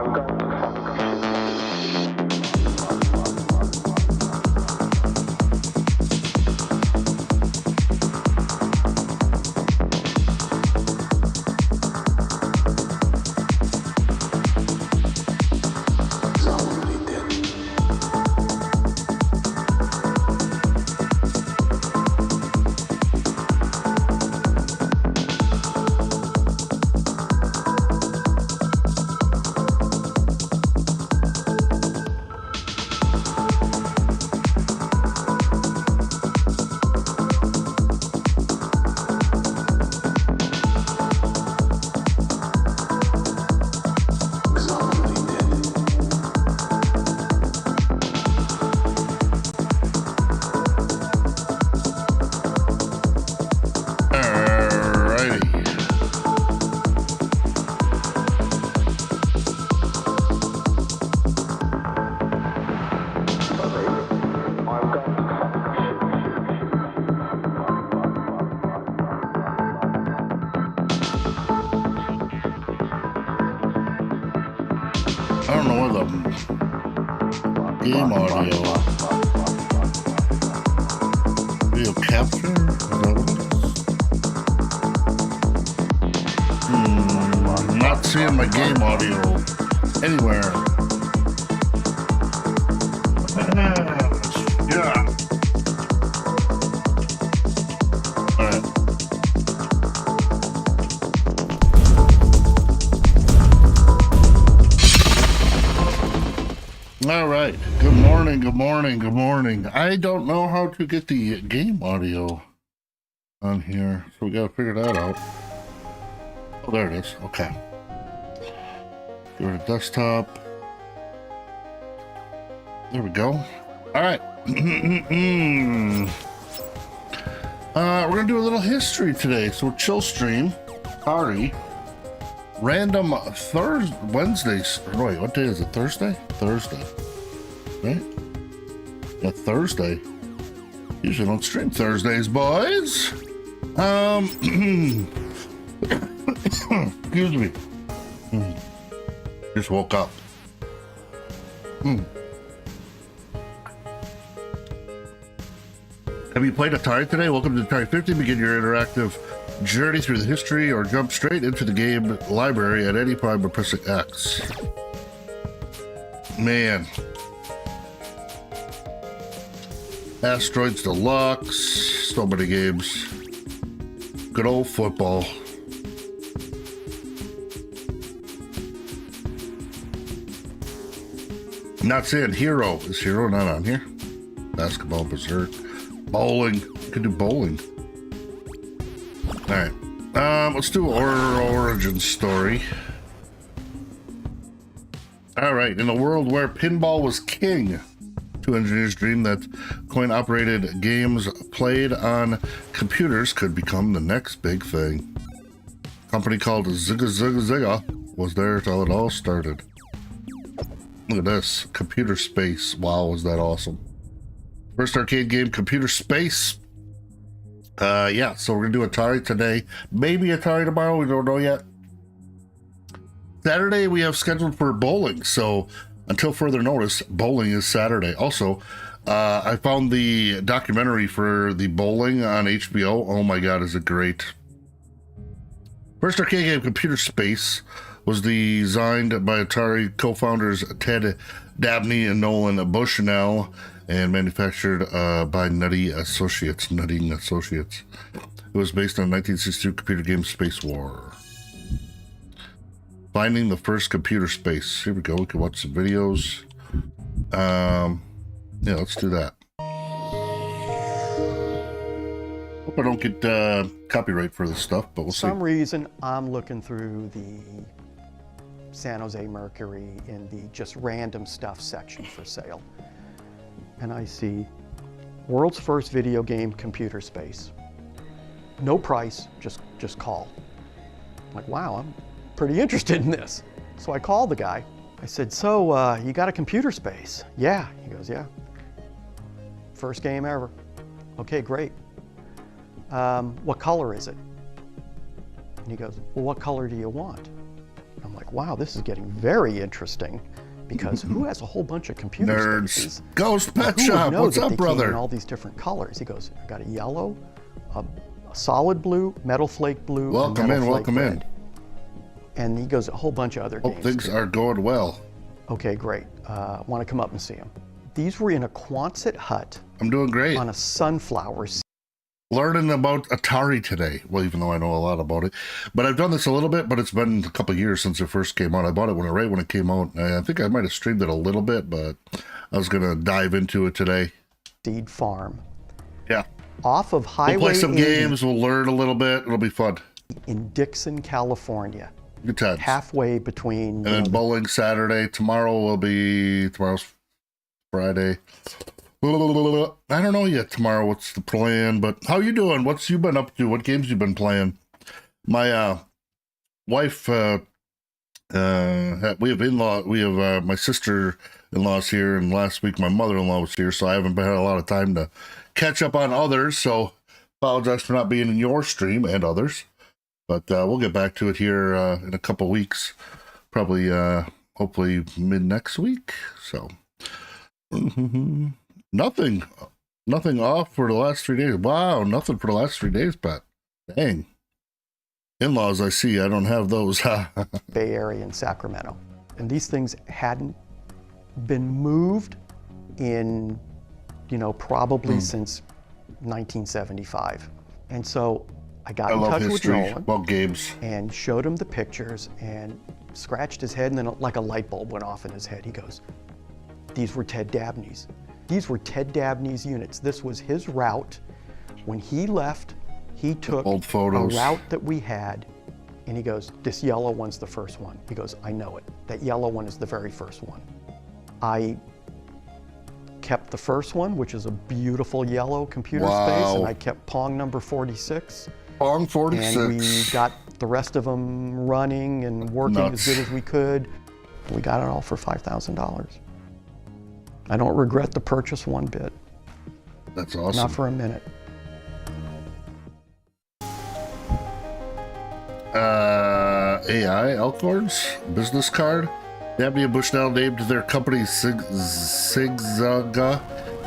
I don't know where the game audio, video capture, is that what it is? I'm not seeing my game audio anywhere. Yeah. All right. All right. Good morning. Good morning. Good morning. I don't know how to get the game audio on here, so we gotta figure that out. Oh, there it is. Okay. Go to desktop. There we go. All right. We're gonna do a little history today. So chill stream, party, random Wednesdays. Wait, what day is it? Thursday? Thursday, right? Yeah, Thursday. Usually don't stream Thursdays, boys. Excuse me. Just woke up. Have you played Atari today? Welcome to Atari 50. Begin your interactive journey through the history or jump straight into the game library at any time by pressing X. Man. Asteroids Deluxe. So many games. Good old football. I'm not saying Hero. Is Hero not on here? Basketball Berserk. Bowling. You could do bowling. Alright. Let's do our origin story. Alright. In a world where pinball was king, two engineers dreamed that coin-operated games played on computers could become the next big thing. A company called Zigga Zigga Zigga was there till it all started. Look at this. Computer Space. Wow, was that awesome. First arcade game, Computer Space. Yeah, so we're gonna do Atari today. Maybe Atari tomorrow, we don't know yet. Saturday we have scheduled for bowling, so until further notice, bowling is Saturday. Also, I found the documentary for the bowling on HBO. Oh my god, is it great. First arcade game, Computer Space, was designed by Atari co-founders Ted Dabney and Nolan Bushnell and manufactured by Nutting Associates. It was based on 1962 computer game Space War. Finding the first computer space. Here we go. We can watch some videos. Yeah, let's do that. Hope I don't get copyright for this stuff, but we'll see. For some reason, I'm looking through the San Jose Mercury in the just random stuff section for sale. And I see world's first video game, Computer Space. No price, just call. I'm like, wow, I'm pretty interested in this. So I called the guy. I said, so you got a Computer Space? Yeah. He goes, yeah. First game ever. Okay, great. What color is it? And he goes, well, what color do you want? I'm like, like, wow, this is getting very interesting, because who has a whole bunch of computer Nerds. spaces? Ghost Pet Who would Shop. know What's that up, they came brother? in all these different colors? He goes, I got a yellow, a solid blue, metal flake blue, Welcome and metal in, flake welcome red. in. And he goes, a whole bunch of other Hope games. things too. are going well. Okay, great. Want to come up and see them. These were in a Quonset hut I'm doing great. on a sunflower seed. Learning about Atari today. Well, even though I know a lot about it. But I've done this a little bit, but it's been a couple of years since it first came out. I bought it right when it came out. I think I might have streamed it a little bit, but I was going to dive into it today. Seed farm. Yeah. Off of Highway We'll play some 80 games. We'll learn a little bit. It'll be fun. in Dixon, California. Good times. Halfway between. And then bowling Saturday. Tomorrow's Friday. I don't know yet tomorrow what's the plan, but how you doing? What's you been up to? What games you been playing? My wife, we have my sister-in-law's here, and last week my mother-in-law was here, so I haven't had a lot of time to catch up on others, so apologize for not being in your stream and others, but we'll get back to it here in a couple weeks, probably hopefully mid next week. So nothing off for the last 3 days. Wow, nothing for the last 3 days, Pat. Dang. In-laws, I see. I don't have those. Bay Area in Sacramento. And these things hadn't been moved in, probably since 1975. And so I got in touch with Nolan about games and showed him the pictures and scratched his head, and then like a light bulb went off in his head. He goes, these were Ted Dabney's. These were Ted Dabney's units. This was his route. When he left, he took old photos. a route that we had, and he goes, this yellow one's the first one. He goes, I know it. That yellow one is the very first one. I kept the first one, which is a beautiful yellow computer space, and I kept Pong number 46. Pong 46. And we got the rest of them running and working as good as we could. We got it all for $5,000. I don't regret the purchase one bit. That's awesome. Not for a minute. AI Elkhorn's business card. Dabney and Bushnell named their company Zigzaga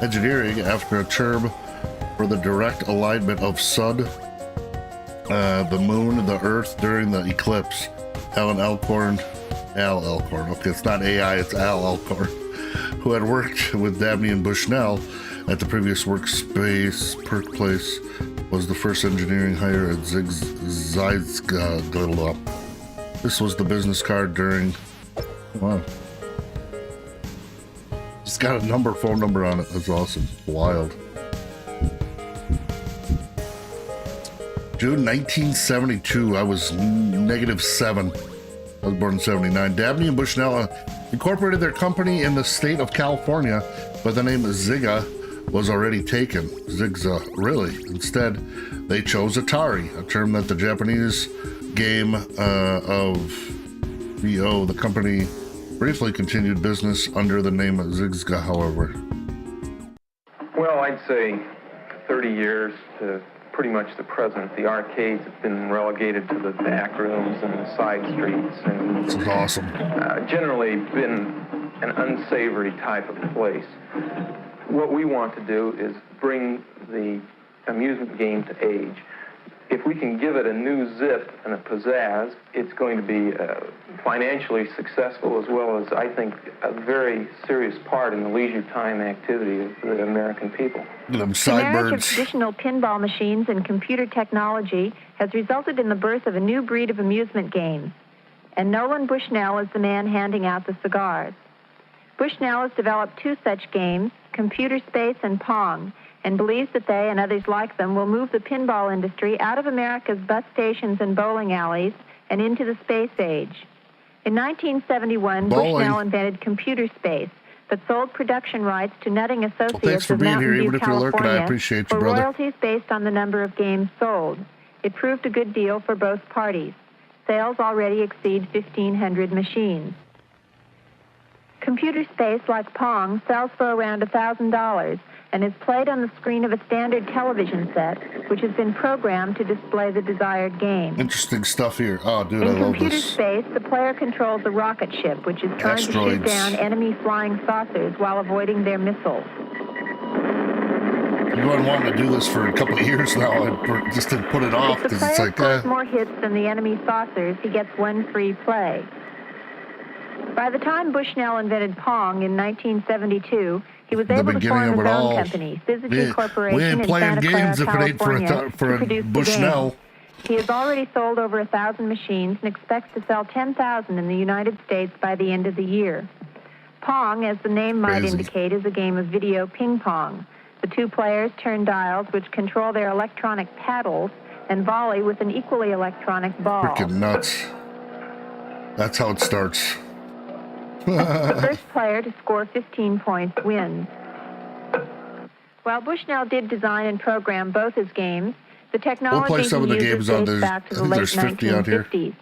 Engineering after a term for the direct alignment of sun, the moon, the earth during the eclipse. Al Elkhorn. Okay, it's not AI, it's Al Elkhorn, who had worked with Dabney and Bushnell at the previous workspace. Perk Place was the first engineering hire at Zigzaga. This was the business card during. Wow. It's got a phone number on it. That's awesome. Wild. June 1972. I was -7. I was born in 79. Dabney and Bushnell incorporated their company in the state of California, but the name Zigga was already taken. Zigza, really. Instead, they chose Atari, a term that the Japanese game of VO. The company briefly continued business under the name of Zigza, however. Well, I'd say 30 years to pretty much the present. The arcades have been relegated to the back rooms and the side streets, and This is awesome. Generally been an unsavory type of place. What we want to do is bring the amusement game to age. If we can give it a new zip and a pizzazz, it's going to be financially successful, as well as, I think, a very serious part in the leisure time activity of the American people. Them The marriage of sideburns. traditional pinball machines and computer technology has resulted in the birth of a new breed of amusement games. And Nolan Bushnell is the man handing out the cigars. Bushnell has developed two such games, Computer Space and Pong, and believes that they and others like them will move the pinball industry out of America's bus stations and bowling alleys and into the space age. In 1971, Bushnell invented Computer Space, but sold production rights to Nutting Associates thanks for of being Mountain here, View, even if you're lurking. I California, appreciate you, for brother. royalties based on the number of games sold. It proved a good deal for both parties. Sales already exceed 1,500 machines. Computer Space, like Pong, sells for around $1,000, and is played on the screen of a standard television set, which has been programmed to display the desired game. Interesting stuff here. Oh, dude, I In love computer this. space, the player controls a rocket ship, which is trying to shoot Asteroids. down enemy flying saucers while avoiding their missiles. I've been wanting to do this for a couple of years now. I just didn't put it off If the because it's player like, scores more hits than the enemy saucers, he gets one free play. By the time Bushnell invented Pong in 1972, he was The able to beginning form of his it own all. company, Syzygy we Corporation ain't in playing Santa Clara, games if it ain't California, for to a produce the Bushnell. game. He has already sold over 1,000 machines and expects to sell 10,000 in the United States by the end of the year. Pong, as the name might Crazy. indicate, is a game of video ping pong. The two players turn dials which control their electronic paddles and volley with an equally electronic ball. Freaking nuts. That's how it starts. The first player to score 15 points wins. While Bushnell did design and program both his games, the technology We'll play some of the he games uses on dates the- back to I the think late there's 50 out here. 1950s.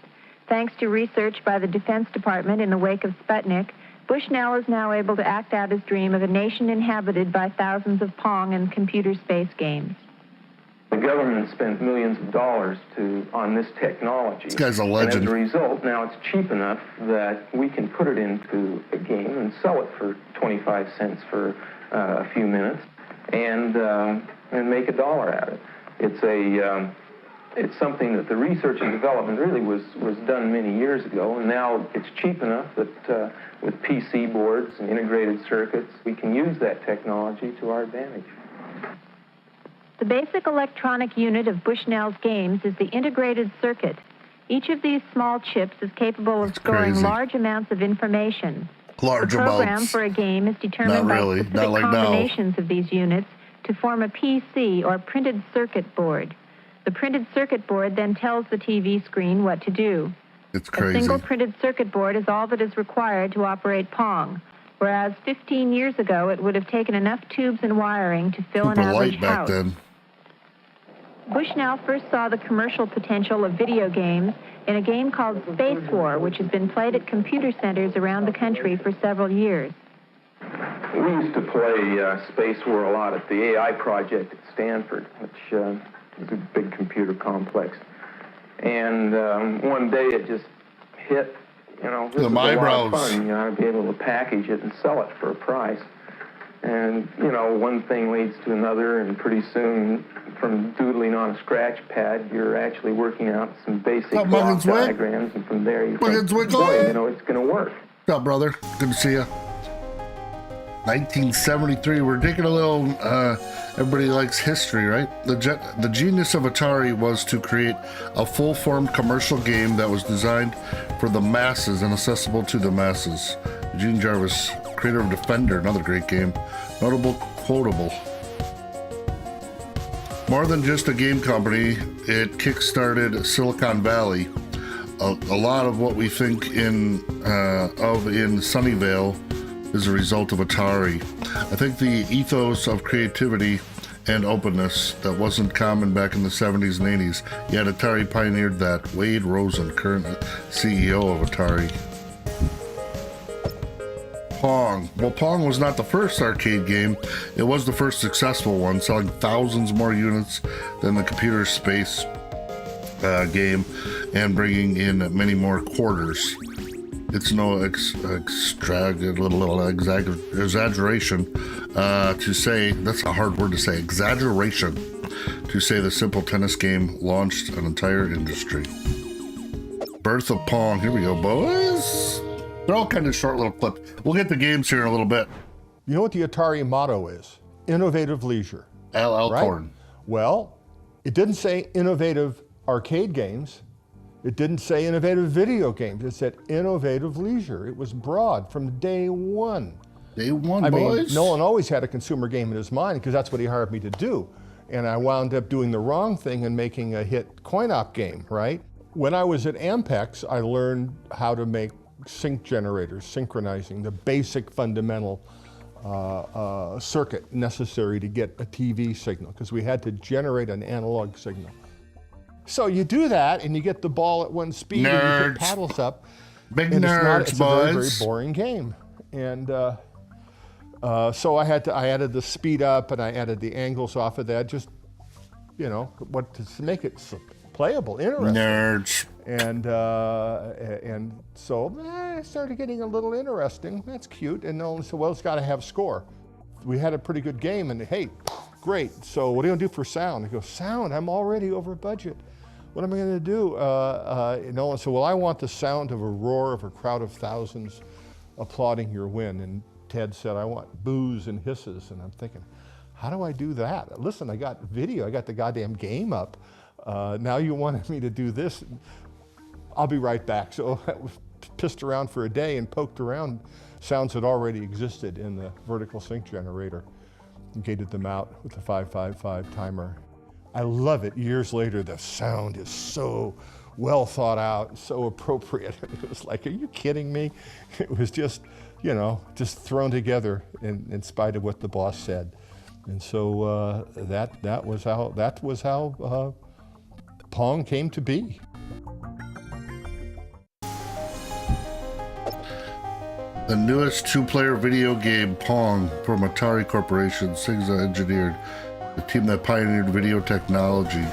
Thanks to research by the Defense Department in the wake of Sputnik, Bushnell is now able to act out his dream of a nation inhabited by thousands of Pong and computer space games. The government spent millions of dollars on this technology. This guy's a And legend. as a result, now it's cheap enough that we can put it into a game and sell it for 25 cents for a few minutes and make $1 out of it. It's something that the research and development really was done many years ago, and now it's cheap enough that with PC boards and integrated circuits, we can use that technology to our advantage. The basic electronic unit of Bushnell's games is the integrated circuit. Each of these small chips is capable of That's storing crazy. large amounts of information. Large The program amounts. for a game is determined Not really. by specific Not like now. combinations of these units to form a PC, or printed circuit board. The printed circuit board then tells the TV screen what to do. It's A crazy. single printed circuit board is all that is required to operate Pong, whereas 15 years ago it would have taken enough tubes and wiring to fill an Super average light back house. then. Bushnell first saw the commercial potential of video games in a game called Space War, which has been played at computer centers around the country for several years. We used to play Space War a lot at the AI project at Stanford, which is a big computer complex. And one day it just hit, this is a lot eyebrows. of fun, to be able to package it and sell it for a price. And, one thing leads to another, and pretty soon, from doodling on a scratch pad, you're actually working out some basic What's up, block Muggins Wick? diagrams, and from there you Muggins think, Wick, boy, oh! it's going to work. What's up, brother? Good to see you. 1973. We're taking a little. Everybody likes history, right? The genius of Atari was to create a full-formed commercial game that was designed for the masses and accessible to the masses. Gene Jarvis, creator of Defender, another great game. Notable, quotable. More than just a game company, it kick-started Silicon Valley. A lot of what we think in Sunnyvale is a result of Atari. I think the ethos of creativity and openness that wasn't common back in the 70s and 80s, yet Atari pioneered that. Wade Rosen, current CEO of Atari. Pong. Well, Pong was not the first arcade game. It was the first successful one, selling thousands more units than the computer space game and bringing in many more quarters. It's no exaggeration to say, that's a hard word to say, exaggeration to say the simple tennis game launched an entire industry. Birth of Pong. Here we go, boys. They're all kind of short little clips. We'll get the games here in a little bit. You know what the Atari motto is? Innovative leisure. Al Right? Alcorn. Well, it didn't say innovative arcade games. It didn't say innovative video games. It said innovative leisure. It was broad from day one. Day one, I boys. mean, Nolan always had a consumer game in his mind because that's what he hired me to do. And I wound up doing the wrong thing and making a hit coin-op game, right? When I was at Ampex, I learned how to make sync generators, synchronizing, the basic fundamental circuit necessary to get a TV signal, because we had to generate an analog signal. So you do that, and you get the ball at one speed, and you Nerds. put paddles up. Big And nerds, it's a very, very boys. boring game. And So I added the speed up and I added the angles off of that, just, you know, to make it playable, interesting. Nerds. And so it started getting a little interesting. That's cute. And Nolan said, well, it's got to have score. We had a pretty good game, and hey, great. So what are you gonna do for sound? I go, sound? I'm already over budget. What am I gonna do? Nolan said, well, I want the sound of a roar of a crowd of thousands applauding your win. And Ted said, I want boos and hisses. And I'm thinking, how do I do that? Listen, I got video, I got the goddamn game up. Now you wanted me to do this. I'll be right back. So I pissed around for a day and poked around sounds that already existed in the vertical sync generator and gated them out with the 555 timer. I love it. Years later, the sound is so well thought out, so appropriate. It was like, are you kidding me? It was just, you know, just thrown together in spite of what the boss said. And so that was how Pong came to be. The newest two-player video game, Pong, from Atari Corporation, Sigza engineered, the team that pioneered video technology.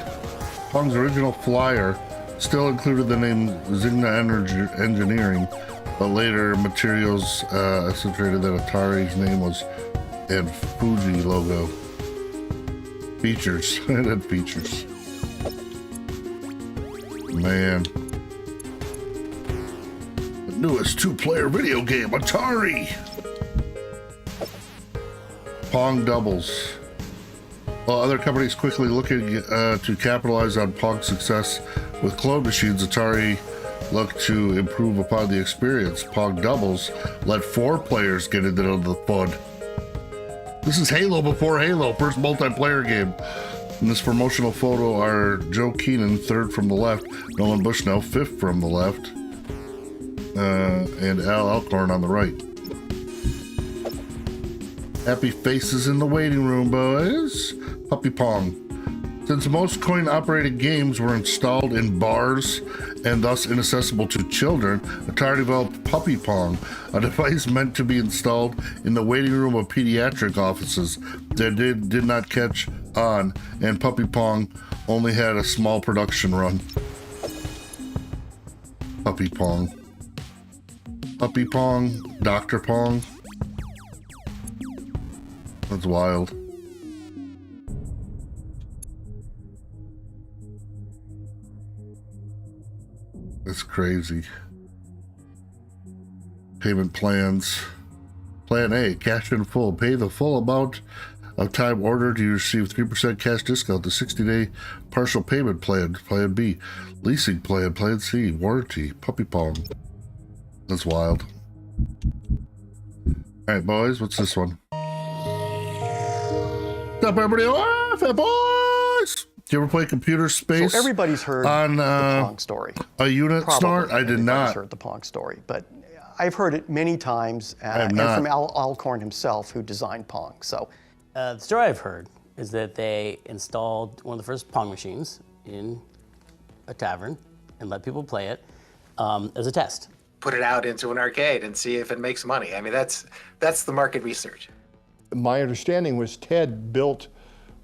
Pong's original flyer still included the name Signa Engineering, but later materials accentuated that Atari's name was and Fuji logo. Features. It had features. Man. The newest two-player video game, Atari! Pong doubles. While other companies quickly looking to capitalize on Pong's success with clone machines, Atari looked to improve upon the experience. Pong doubles let 4 players get into the fun. This is Halo before Halo, first multiplayer game. In this promotional photo are Joe Keenan, 3rd from the left, Nolan Bushnell, 5th from the left, and Al Alcorn on the right. Happy faces in the waiting room, boys. Puppy Pong. Since most coin-operated games were installed in bars and thus inaccessible to children, Atari developed Puppy Pong, a device meant to be installed in the waiting room of pediatric offices that did not catch on, and Puppy Pong only had a small production run. Puppy Pong. Puppy Pong, Dr. Pong. That's wild. It's crazy. Payment plans. Plan A, cash in full. Pay the full amount of time ordered. You receive 3% cash discount. The 60-day partial payment plan. Plan B, leasing plan. Plan C, warranty. Puppy Pong. That's wild. All right, boys, what's this one? What's up, everybody? Off it, boys! Do you ever play Computer Space? So everybody's heard on the Pong story. A unit, Probably Snort? I did not. heard the Pong story, but I've heard it many times, and from Al Alcorn himself, who designed Pong. So, the story I've heard is that they installed one of the first Pong machines in a tavern and let people play it as a test. Put it out into an arcade and see if it makes money. I mean, that's the market research. My understanding was Ted built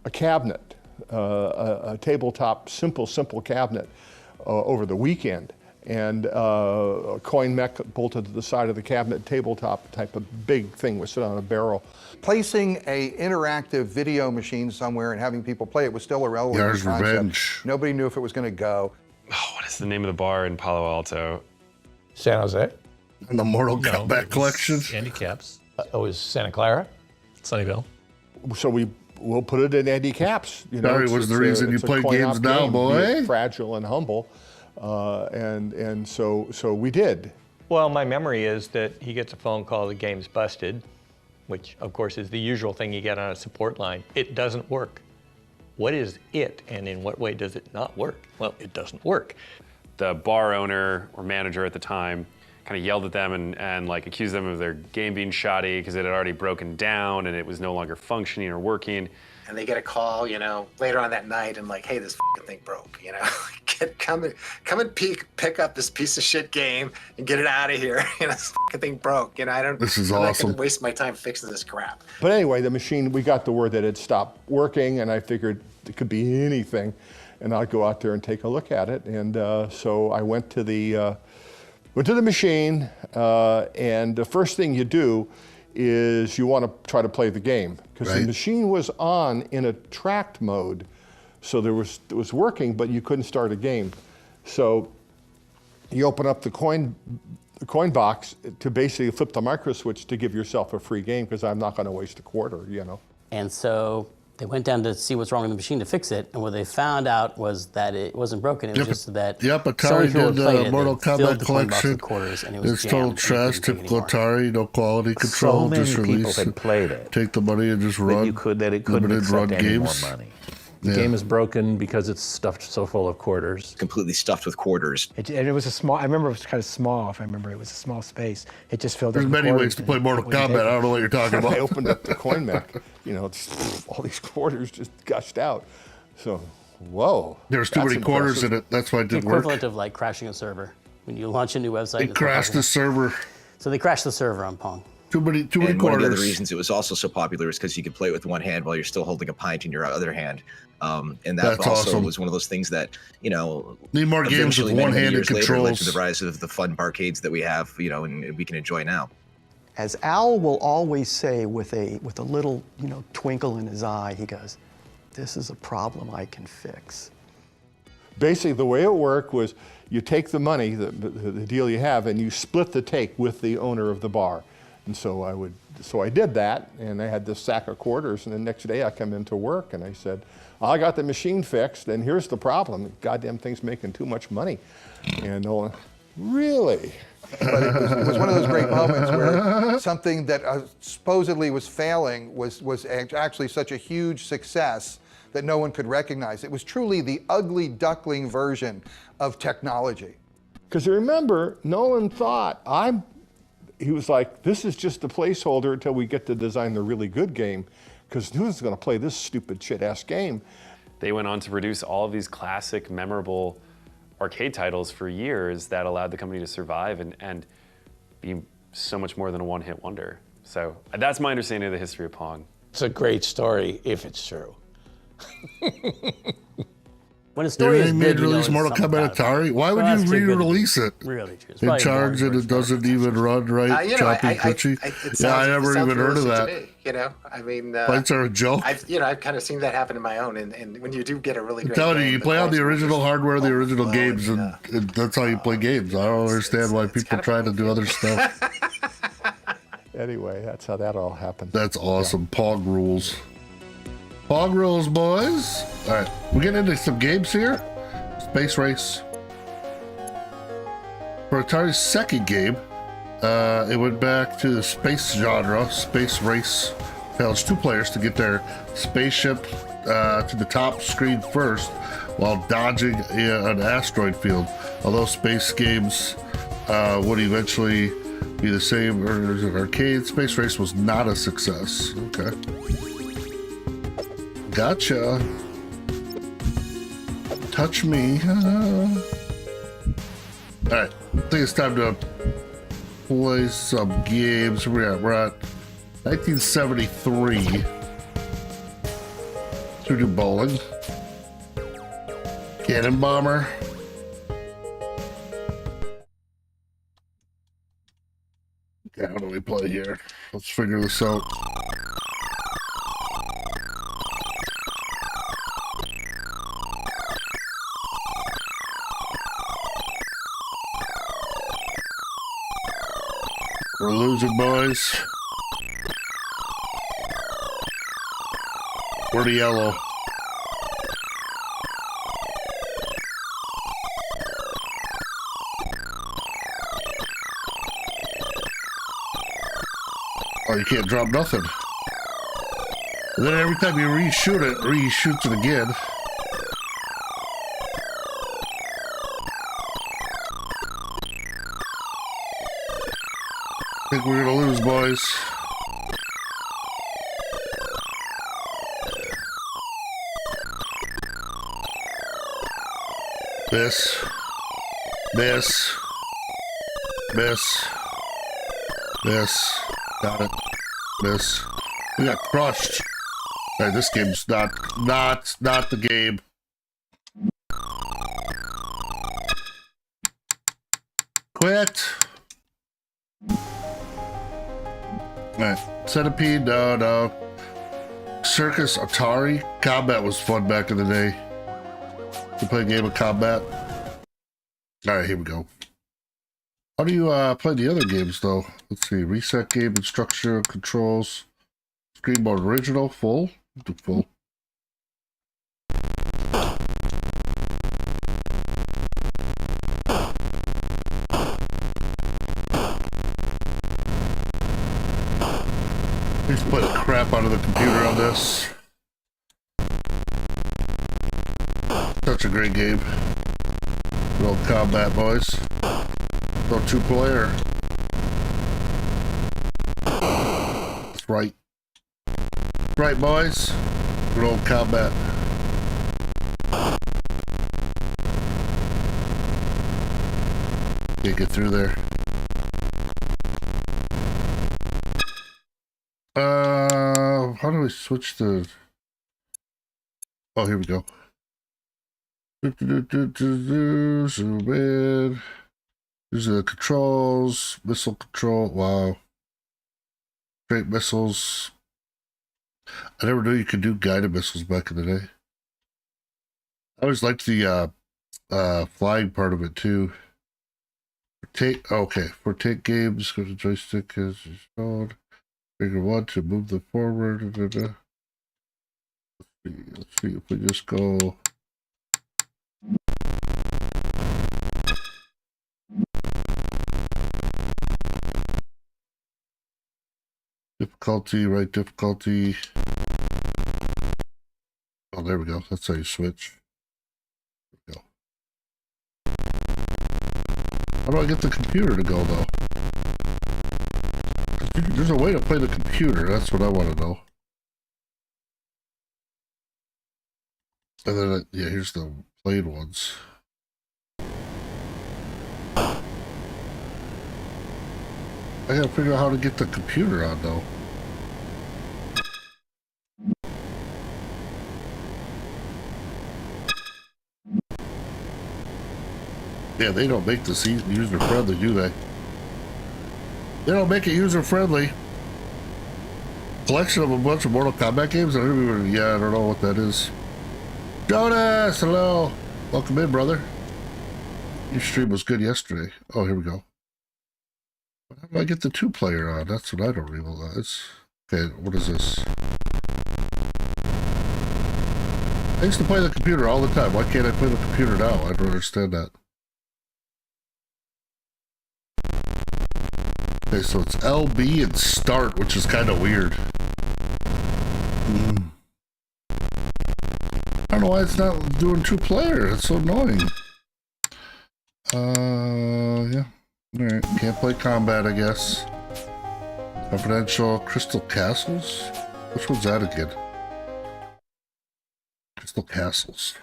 a cabinet, a tabletop, simple cabinet over the weekend. And a coin mech bolted to the side of the cabinet, tabletop type of big thing was sit on a barrel. Placing a interactive video machine somewhere and having people play it was still a relevant Yar's concept. Revenge. Nobody knew if it was going to go. Oh, what is the name of the bar in Palo Alto? San Jose. And the Mortal Kombat collection. Handicaps. It was Santa Clara. Sunnyvale. So we'll put it in Andy Caps. You know, Sorry, was the reason you play games now, boy. Fragile and humble, and so we did. Well, my memory is that he gets a phone call, the game's busted, which of course is the usual thing you get on a support line. It doesn't work. What is it, and in what way does it not work? Well, it doesn't work. The bar owner or manager at the time kind of yelled at them and like accused them of their game being shoddy because it had already broken down and it was no longer functioning or working. And they get a call, you know, later on that night and like, hey, this fucking thing broke, you know. come and pick up this piece of shit game and get it out of here. You know, this fucking thing broke. You know, This is I'm awesome. not gonna waste my time fixing this crap. But anyway, the machine, we got the word that it stopped working, and I figured it could be anything, and I'd go out there and take a look at it. And so I went to the machine, and the first thing you do is you want to try to play the game, because the machine was on in a tracked mode, so it was working, but you couldn't start a game. So you open up the coin box to basically flip the micro switch to give yourself a free game, because I'm not going to waste a quarter, you know. And so they went down to see what's wrong with the machine to fix it, and what they found out was that it wasn't broken. It was just that Atari did the Mortal Kombat collection. Quarters, and it was It's total trash, typical Atari, no quality control, So many just people release had it, played it. take the money and just That run. you could, that it couldn't limited accept run any games. more money. The game is broken because it's stuffed so full of quarters. Completely stuffed with quarters. And it was a small, I remember it was kind of small, if I remember. It was a small space. It just filled up There's with many quarters ways to play and Mortal it wouldn't Kombat. take I don't know what you're talking about. I opened up the coin mech, you know, all these quarters just gushed out. So, whoa. There was too that's many quarters impressive. in it. That's why it The didn't work. equivalent of like crashing a server. When you launch a new website. It crashed the server. So they crashed the server on Pong. Too many And quarters. one of the other reasons it was also so popular is because you could play it with one hand while you're still holding a pint in your other hand. And that That's also awesome. was one of those things that, you know, Need more games with eventually, many, many one-handed years later, led to controls. the rise of the fun arcades that we have, you know, and we can enjoy now. As Al will always say with a little, you know, twinkle in his eye, he goes, "This is a problem I can fix." Basically, the way it worked was you take the money, the deal you have, and you split the take with the owner of the bar. And so I did that, and I had this sack of quarters, and the next day I come into work and I said, I got the machine fixed, and here's the problem. Goddamn thing's making too much money. And Nolan, really? But it was one of those great moments where something that supposedly was failing was actually such a huge success that no one could recognize. It was truly the ugly duckling version of technology. Because remember, Nolan thought, he was like, this is just a placeholder until we get to design the really good game, because who's going to play this stupid shit-ass game? They went on to produce all of these classic, memorable arcade titles for years that allowed the company to survive and be so much more than a one-hit wonder. So that's my understanding of the history of Pong. It's a great story if it's true. When a story is They good, made you know release it's Mortal something Kombat about it. Atari. Why would Well, you that's too good to be re-release it? Really true. It's It probably charged boring and it doesn't even run right, You know, choppy, twitchy. Yeah, I never even heard of that. Me, you know, I mean, Fights are a joke. I've kind of seen that happen in my own, and when you do get a really I'm great telling game, you, you play on the original hardware, the original games, yeah. and that's how you play games. I don't understand why people try to do other stuff. Anyway, that's how that all happened. That's awesome. Pong rules. Pong rules, boys. All right, we're getting into some games here. Space Race. For Atari's second game, it went back to the space genre, Space Race. Challenged two players to get their spaceship to the top screen first while dodging an asteroid field. Although space games would eventually be the same as an arcade, Space Race was not a success. Okay. Gotcha. Touch me. All right, I think it's time to play some games. We're at 1973. Should we do bowling? Cannon Bomber. Okay, how do we play here? Let's figure this out. We're losing, boys. We're the yellow. Oh, you can't drop nothing. And then every time you reshoot it, reshoots it again. think we're gonna lose, boys. Miss. Miss. Miss. Miss. Got it. Miss. We got crushed. All right, this game's not the game. Quit. All right, Centipede, no. Circus, Atari, Combat was fun back in the day. You play a game of Combat. All right, here we go. How do you play the other games though? Let's see, reset game and structure controls. Screen mode original, full. Do full. Please play the crap out of the computer on this. Such a great game. Good old Combat, boys. Go 2-player. That's right. That's right, boys. Good old Combat. Can't get through there. How do we switch the... Oh, here we go. Zoom in. These are the controls. Missile control. Wow. Straight missiles. I never knew you could do guided missiles back in the day. I always liked the flying part of it too. For take games, go to joystick as installed. Trigger 1 to move them forward. Let's see if we just go. Difficulty, right difficulty. Oh, there we go. That's how you switch. There we go. How do I get the computer to go though? There's a way to play the computer. That's what I want to know. And then, yeah, here's the played ones. I gotta figure out how to get the computer on though. Yeah, they don't make this user friendly, do they? They don't make it user friendly. Collection of a bunch of Mortal Kombat games. I don't know what that is. Jonas, hello. Welcome in, brother. Your stream was good yesterday. Oh, here we go. How do I get the 2-player on? That's what I don't realize. Okay, what is this? I used to play the computer all the time. Why can't I play the computer now? I don't understand that. Okay, so it's LB and start, which is kind of weird. I don't know why it's not doing 2-player. It's so annoying. Yeah. Alright, can't play combat, I guess. Confidential Crystal Castles? Which one's that again? Crystal Castles.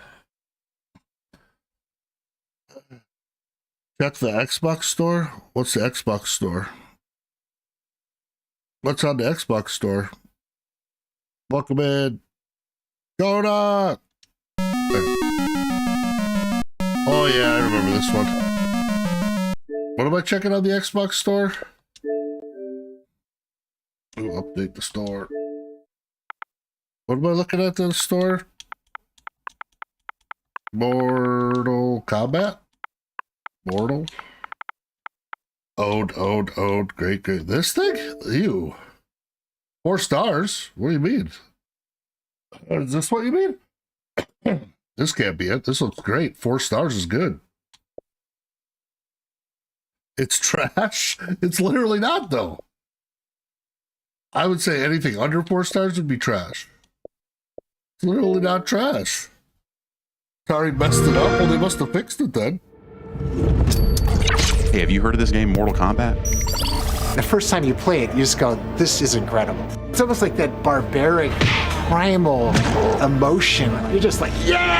Check the Xbox store? What's the Xbox store? What's on the Xbox store? Welcome in. Jonah! Oh yeah, I remember this one. What am I checking on the Xbox store? Ooh, update the store. What am I looking at in the store? Mortal Kombat? Mortal? Ode. Great. This thing? Ew. 4 stars? What do you mean? Is this what you mean? This can't be it. This looks great. 4 stars is good. It's trash. It's literally not, though. I would say anything under 4 stars would be trash. It's literally not trash. Sorry, messed it up. Well, they must have fixed it then. Hey, have you heard of this game, Mortal Kombat? The first time you play it, you just go, this is incredible. It's almost like that barbaric, primal emotion. You're just like, yeah!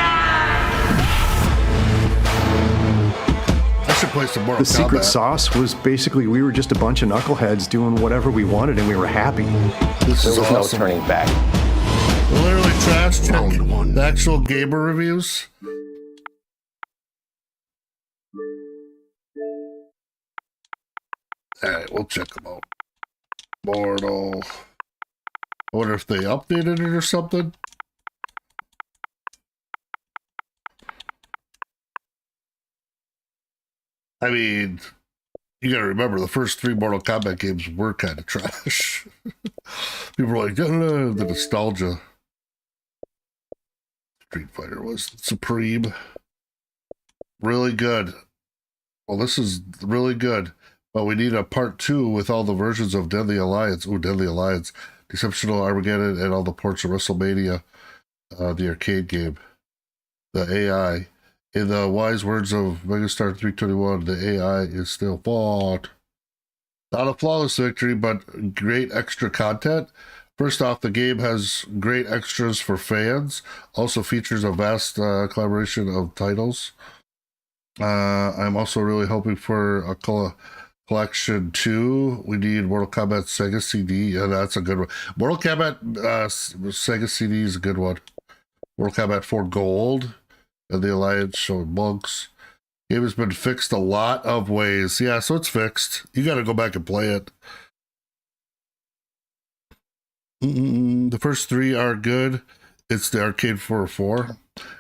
I should play some Mortal The secret Kombat. sauce was basically we were just a bunch of knuckleheads doing whatever we wanted and we were happy. This is there was awesome. no turning back. Literally trash check the actual gamer reviews. Alright, we'll check them out. Mortal. I wonder if they updated it or something. I mean, you gotta remember the first 3 Mortal Kombat games were kind of trash. People were like, oh, the nostalgia. Street Fighter was supreme. Really good. Well, this is really good. But we need a part 2 with all the versions of Deadly Alliance. Ooh, Deadly Alliance. Deceptional Armageddon and all the ports of WrestleMania. The arcade game. The AI. In the wise words of Megastar 321, the AI is still flawed. Not a flawless victory, but great extra content. First off, the game has great extras for fans. Also features a vast collaboration of titles. I'm also really hoping for a Collection 2. We need Mortal Kombat Sega CD. Yeah, that's a good one. Mortal Kombat Sega CD is a good one. Mortal Kombat 4 Gold and the Alliance showing monks. Game has been fixed a lot of ways. Yeah, so it's fixed. You got to go back and play it. The first 3 are good. It's the Arcade 404.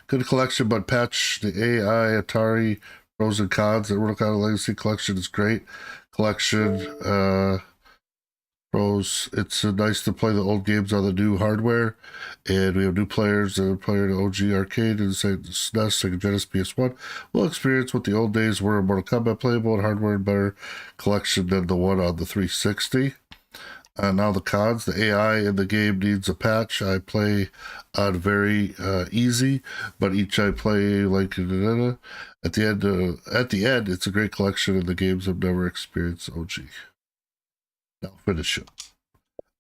Good collection, but patch the AI, Atari, pros and cons. The Mortal Kombat Legacy collection is great. Collection, pros. It's nice to play the old games on the new hardware. And we have new players that are playing the OG Arcade and SNES, Sega Genesis, PS1. We'll experience what the old days were in Mortal Kombat playable and hardware and better collection than the one on the 360. Now the cons, the AI in the game needs a patch. I play on very easy, but each I play like at the end, it's a great collection of the games I've never experienced. OG. Now finish it.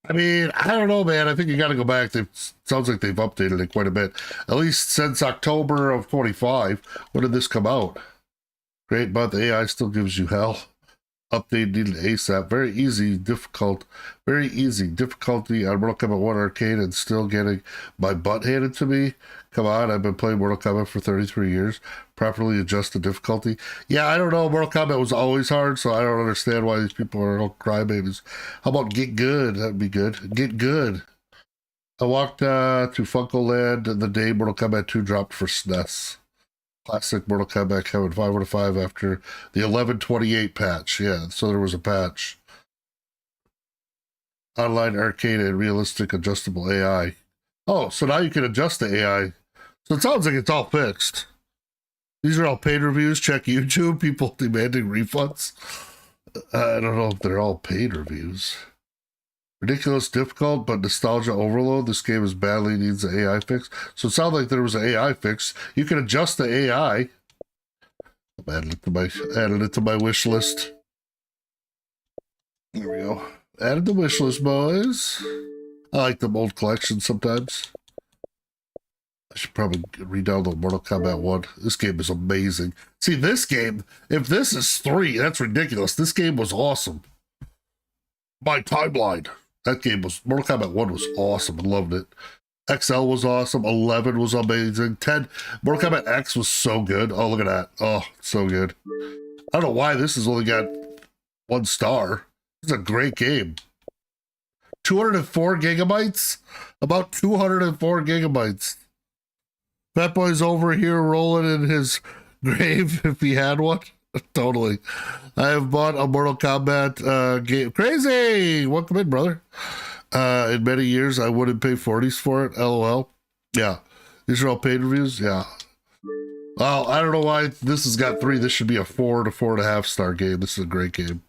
I mean, I don't know, man. I think you got to go back. It sounds like they've updated it quite a bit, at least since October of 25. When did this come out? Great, but the AI still gives you hell. Update needed ASAP. Very easy difficulty on Mortal Kombat 1 Arcade and still getting my butt handed to me. Come on, I've been playing Mortal Kombat for 33 years. Properly adjust the difficulty. Yeah, I don't know. Mortal Kombat was always hard, so I don't understand why these people are all crybabies. How about Get Good? That'd be good. Get Good. I walked to Funko Land the day Mortal Kombat 2 dropped for SNES. Classic Mortal Kombat coming 5 out of 5 after the 1128 patch. Yeah, so there was a patch. Online arcade and realistic adjustable AI. Oh, so now you can adjust the AI. So it sounds like it's all fixed. These are all paid reviews. Check YouTube. People demanding refunds. I don't know if they're all paid reviews. Ridiculous, difficult, but nostalgia overload. This game is badly needs an AI fix. So it sounds like there was an AI fix. You can adjust the AI. I'm adding it to my wish list. There we go. Added the wish list, boys. I like the old collections sometimes. I should probably re-download Mortal Kombat 1. This game is amazing. See, this game, if this is 3, that's ridiculous. This game was awesome. My timeline. That game was, Mortal Kombat 1 was awesome. I loved it. XL was awesome. 11 was amazing. 10, Mortal Kombat X was so good. Oh, look at that. Oh, so good. I don't know why this has only got 1 star. It's a great game. 204 gigabytes? About 204 gigabytes. Fat Boy's over here rolling in his grave if he had one. Totally. I have bought a Mortal Kombat game. Crazy! Welcome in, brother. In many years, I wouldn't pay 40s for it. LOL. Yeah. These are all paid reviews? Yeah. Well, I don't know why this has got 3. This should be a 4 to 4.5 star game. This is a great game.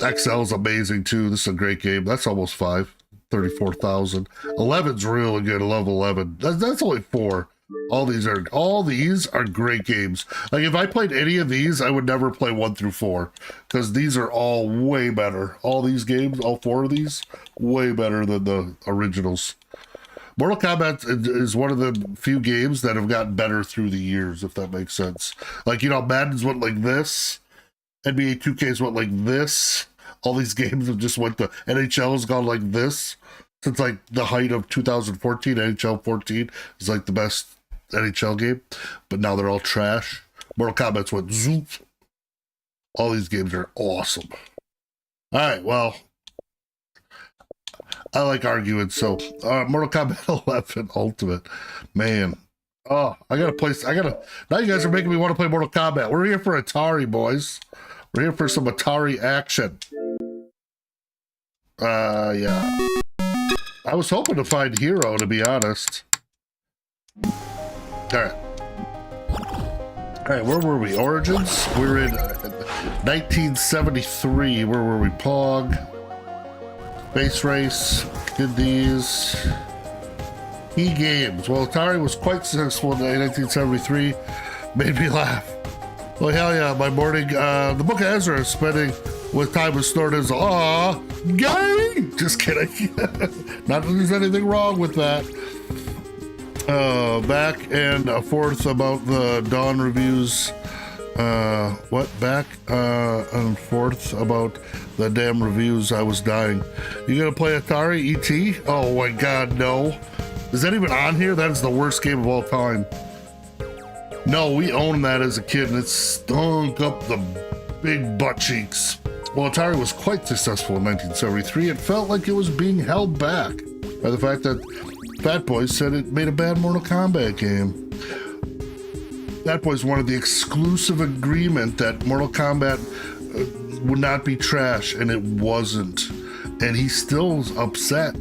XL is amazing, too. This is a great game. That's almost 5. 34,000. 11's really good. I love 11. That's only 4. All these are great games. Like if I played any of these, I would never play 1 through 4 because these are all way better. All these games, all 4 of these, way better than the originals. Mortal Kombat is one of the few games that have gotten better through the years, if that makes sense. Like, you know, Madden's went like this, NBA 2K's went like this. All these games have just went to NHL has gone like this. Since like the height of 2014, NHL 14 is like the best NHL game, but now they're all trash. Mortal Kombat's went zoop. All these games are awesome. All right, well, I like arguing, so Mortal Kombat 11 Ultimate, man. Oh, now you guys are making me want to play Mortal Kombat. We're here for Atari, boys. We're here for some Atari action. Yeah. I was hoping to find Hero, to be honest. All right, where were we? Origins? We were in 1973. Where were we? Pog. Space Race. Did these. E-games. Well, Atari was quite successful in 1973. Made me laugh. Well, hell yeah, my morning. The Book of Ezra is spending with time with SnoreDizzle. Aw, gay! Just kidding. Not that there's anything wrong with that. Back and forth about the Dawn reviews. Back and forth about the damn reviews. I was dying. You gonna play Atari ET? Oh my god, no. Is that even on here? That is the worst game of all time. No, we owned that as a kid and it stunk up the big butt cheeks. Well, Atari was quite successful in 1973. It felt like it was being held back by the fact that Fat Boys said it made a bad Mortal Kombat game. Fat Boys wanted the exclusive agreement that Mortal Kombat would not be trash, and it wasn't. And he's still upset.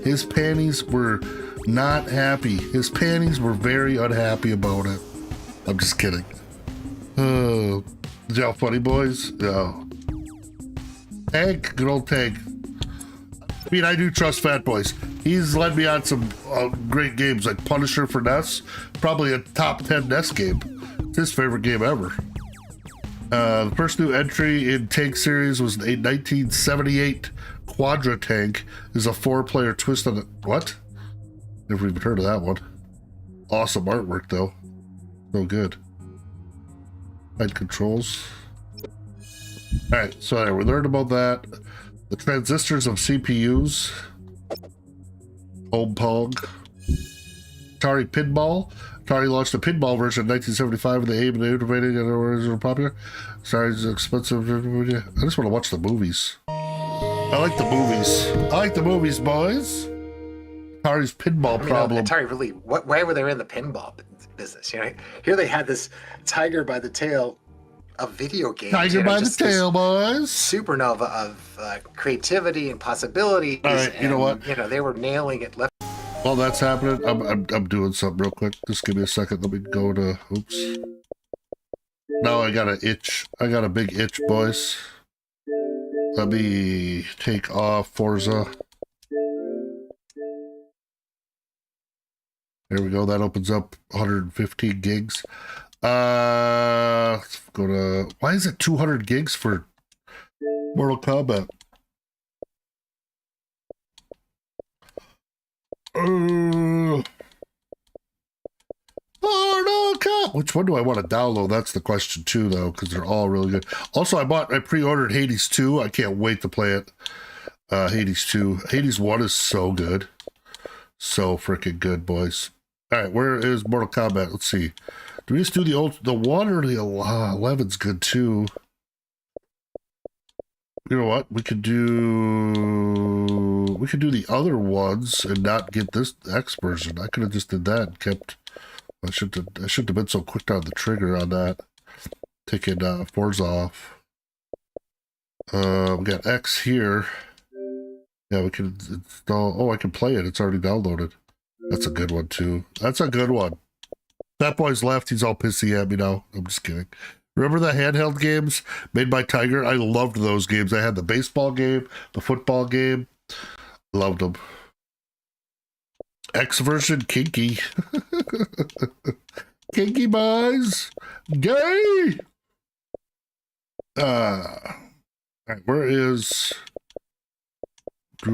His panties were not happy. His panties were very unhappy about it. I'm just kidding. Is y'all funny, boys? No. Tank, good old Tank. I mean, I do trust Fat Boys. He's led me on some great games like Punisher for NES. Probably a top 10 NES game. It's his favorite game ever. The first new entry in Tank series was a 1978 Quadra Tank. Is a 4-player twist on it. What? Never even heard of that one. Awesome artwork though. So good. Head controls. Alright, so we learned about that. The transistors of CPUs. Home Pong. Atari Pinball. Atari launched a pinball version in 1975 with the aim of innovating and original popular. Sorry, it's expensive. I just want to watch the movies. I like the movies. I like the movies, boys. Atari's pinball problem. Atari really, why were they in the pinball business? You know, here they had this tiger by the tail of video games. Tiger by the tail, boys. Supernova of creativity and possibilities. All right, you know what? You know, they were nailing it left. While that's happening, I'm doing something real quick. Just give me a second. Let me go to, oops. Now I got an itch. I got a big itch, boys. Let me take off Forza. There we go. That opens up 115 gigs. Let's go to, why is it 200 gigs for Mortal Kombat? Mortal Kombat. Which one do I want to download? That's the question too, though, because they're all really good. Also, I pre-ordered Hades 2. I can't wait to play it. Hades 2. Hades 1 is so good. So freaking good, boys. All right, where is Mortal Kombat? Let's see. Do we just do the 1 or the 11's good too? You know what? We could do the other ones and not get this X version. I could have just did that and kept. I should have been so quick on the trigger on that. Taking Forza off. We got X here. Yeah, we can install. Oh, I can play it. It's already downloaded. That's a good one too. That's a good one. That boy's left. He's all pissy at me now. I'm just kidding. Remember the handheld games made by Tiger? I loved those games. I had the baseball game, the football game. Loved them. X version kinky. Kinky boys. Gay. All right, where is I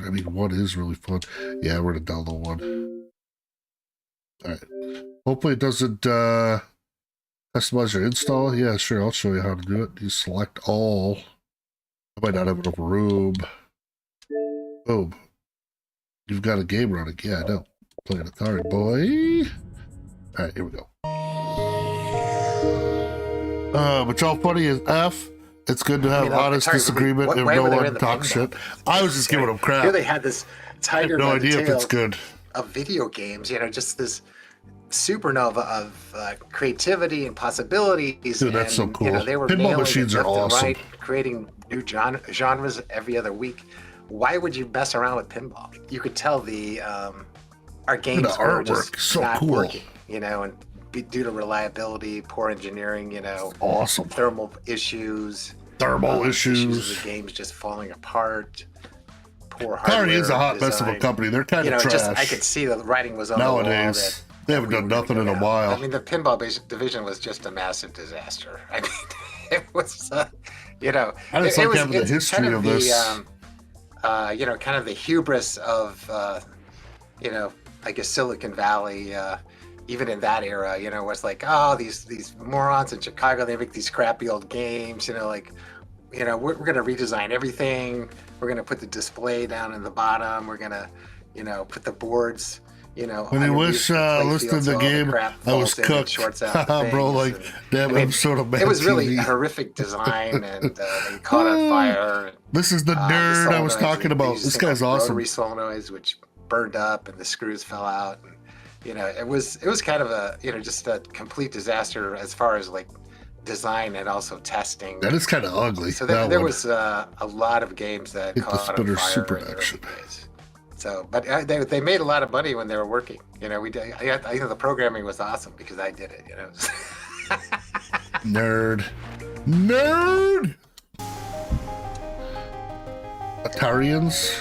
mean, what is really fun? Yeah, we're gonna download one. All right. Hopefully it doesn't customize your install. Yeah, sure. I'll show you how to do it. You select all. I might not have enough room. Boom. You've got a game running. Yeah, I know. Playing Atari, boy. All right, here we go. But y'all funny as F. It's good to have honest disagreement and no one talk shit. I was just giving them crap. Here they had this tiger. I have no idea if it's good. Of video games, just this supernova of creativity and possibilities. Dude, that's so cool. They were pinball machines are awesome. Right, creating new genres every other week. Why would you mess around with pinball? You could tell our games were just so not cool. working, and due to reliability, poor engineering, awesome thermal issues. Issues. The games just falling apart. Poor hardware. Atari is a hot mess of a company. They're kind of trash. I could see the writing was on nowadays. They haven't done nothing in a while. I mean, the pinball division was just a massive disaster. I mean, it was, I just like having the history of this. Kind of the hubris of, I guess Silicon Valley. Even in that era, was like, oh, these morons in Chicago, they make these crappy old games, we're going to redesign everything. We're going to put the display down in the bottom. We're going to, put the boards, When you wish listening to the game, I was cooked. Bro, like, damn, I'm sort of bad. It was really a horrific design, and they caught on fire. This is the nerd I was talking about. This guy's awesome. Rotary solenoids, which burned up, and the screws fell out. And, it was kind of a, just a complete disaster as far as like design and also testing. That is kind of ugly. So there was a lot of games that caught on fire super in the action. early days. So, but they made a lot of money when they were working. The programming was awesome because I did it. Nerd. Atarians.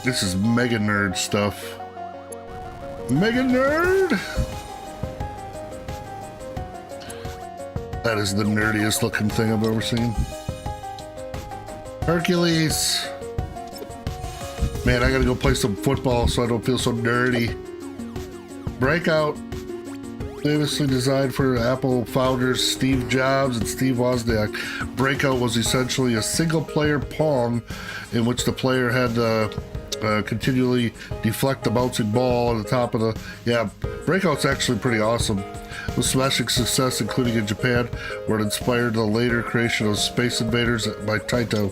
This is mega nerd stuff. Mega nerd! That is the nerdiest looking thing I've ever seen. Hercules! Man, I gotta go play some football so I don't feel so nerdy. Breakout. Famously designed for Apple founders Steve Jobs and Steve Wozniak. Breakout was essentially a single-player Pong in which the player had continually deflect the bouncing ball at the top of the... Yeah, Breakout's actually pretty awesome. With smashing success, including in Japan, where it inspired the later creation of Space Invaders by Taito.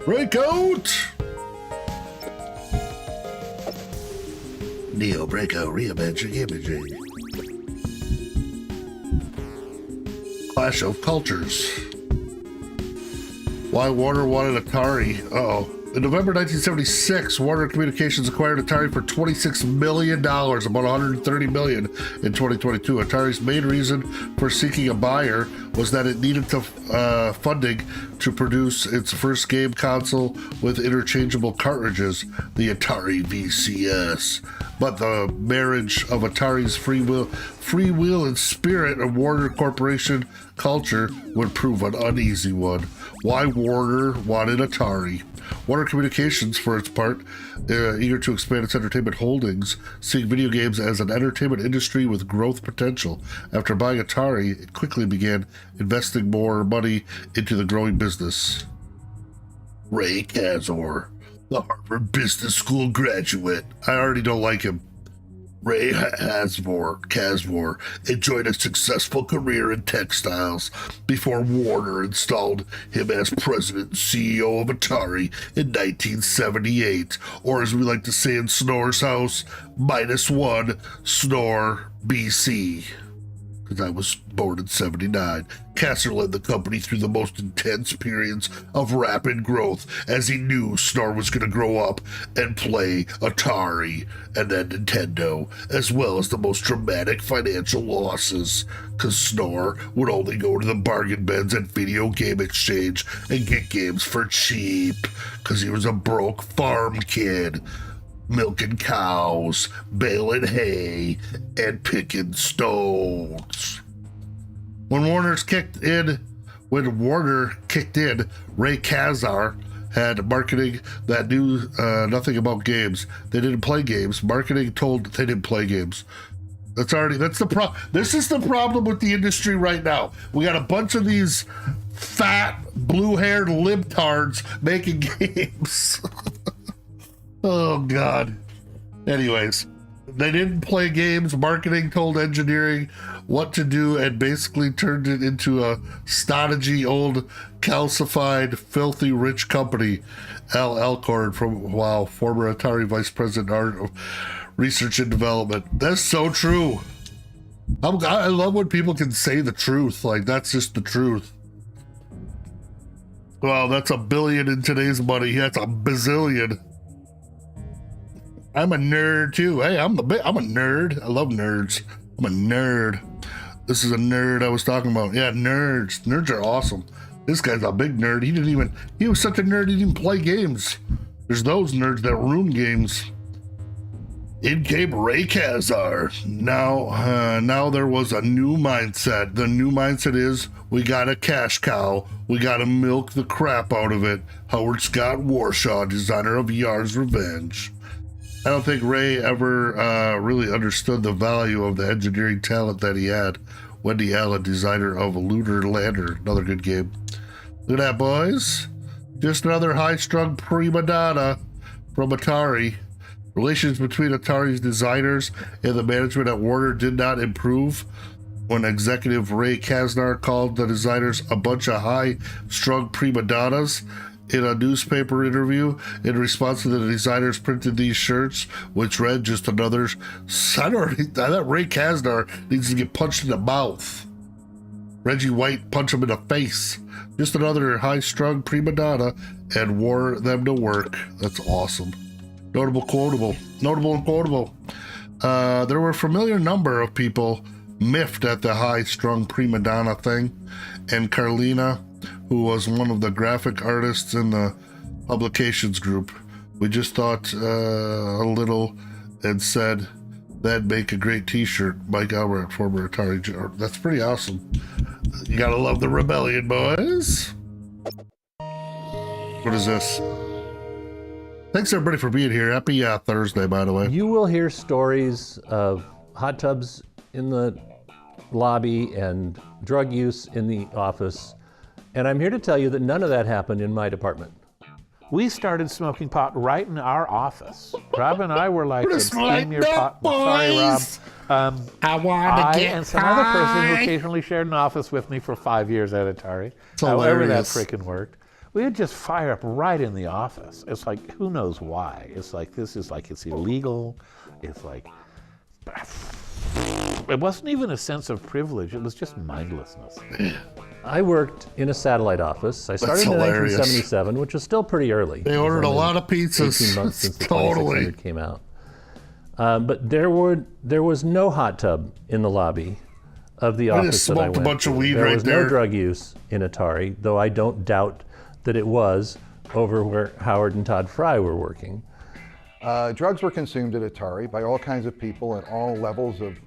Breakout! Neo Breakout reimagining imaging. Clash of Cultures. Why Warner wanted Atari? Uh-oh. In November 1976, Warner Communications acquired Atari for $26 million, about $130 million in 2022. Atari's main reason for seeking a buyer was that it needed funding to produce its first game console with interchangeable cartridges, the Atari VCS. But the marriage of Atari's free will and spirit and Warner Corporation culture would prove an uneasy one. Why Warner wanted Atari? Warner Communications, for its part, eager to expand its entertainment holdings, seeing video games as an entertainment industry with growth potential. After buying Atari, it quickly began investing more money into the growing business. Ray Kazor, the Harvard Business School graduate. I already don't like him. Ray Kazor enjoyed a successful career in textiles before Warner installed him as president and CEO of Atari in 1978, or as we like to say in Snore's house, -1 Snore BC. because I was born in 79. Kasser led the company through the most intense periods of rapid growth as he knew Snore was going to grow up and play Atari and then Nintendo, as well as the most dramatic financial losses, because Snore would only go to the bargain bins at Video Game Exchange and get games for cheap, because he was a broke farm kid, milking cows, baling hay, and picking stones. When Warner kicked in, Ray Kazar had marketing that knew nothing about games. They didn't play games. Marketing told they didn't play games. That's the problem. This is the problem with the industry right now. We got a bunch of these fat, blue-haired libtards making games. Oh, God. Anyways, they didn't play games. Marketing told engineering what to do and basically turned it into a stodgy, old, calcified, filthy, rich company. Al Alcorn, former Atari Vice President of Research and Development. That's so true. I love when people can say the truth. Like, that's just the truth. Well, that's $1 billion in today's money. That's a bazillion. I'm a nerd too. Hey, I'm a nerd. I love nerds. I'm a nerd. This is a nerd I was talking about. Yeah, nerds. Nerds are awesome. This guy's a big nerd. He was such a nerd he didn't play games. There's those nerds that ruin games. In came Ray Kazar. Now there was a new mindset. The new mindset is we got a cash cow. We got to milk the crap out of it. Howard Scott Warshaw, designer of Yar's Revenge. I don't think Ray ever really understood the value of the engineering talent that he had. Wendy Allen, designer of Lunar Lander, another good game. Look at that, boys. Just another high-strung prima donna from Atari. Relations between Atari's designers and the management at Warner did not improve when executive Ray Kaznar called the designers a bunch of high-strung prima donnas. In a newspaper interview, in response to the designers printed these shirts, which read just another. I thought Ray Kaznar needs to get punched in the mouth. Reggie White punched him in the face. Just another high-strung prima donna, and wore them to work. That's awesome. Notable and quotable. There were a familiar number of people miffed at the high-strung prima donna thing, and Carlina, who was one of the graphic artists in the publications group. We just thought a little and said that'd make a great t-shirt. Mike Albert, former Atari. That's pretty awesome. You gotta love the rebellion, boys. What is this? Thanks everybody for being here. Happy Thursday, by the way. You will hear stories of hot tubs in the lobby and drug use in the office. And I'm here to tell you that none of that happened in my department. We started smoking pot right in our office. Rob and I were like, steam your pot. Sorry, Rob. I and some other person who occasionally shared an office with me for 5 years at Atari. However that frickin' worked. We would just fire up right in the office. It's like, who knows why? It's like, it's illegal. It's like, it wasn't even a sense of privilege. It was just mindlessness. I worked in a satellite office. I started in 1977, which was still pretty early. They ordered a lot of pizzas. 18 months since the 2600 came out. But there was no hot tub in the lobby of the office that I went to. Bunch of weed there right was there. No drug use in Atari, though I don't doubt that it was over where Howard and Todd Fry were working. Drugs were consumed at Atari by all kinds of people at all levels of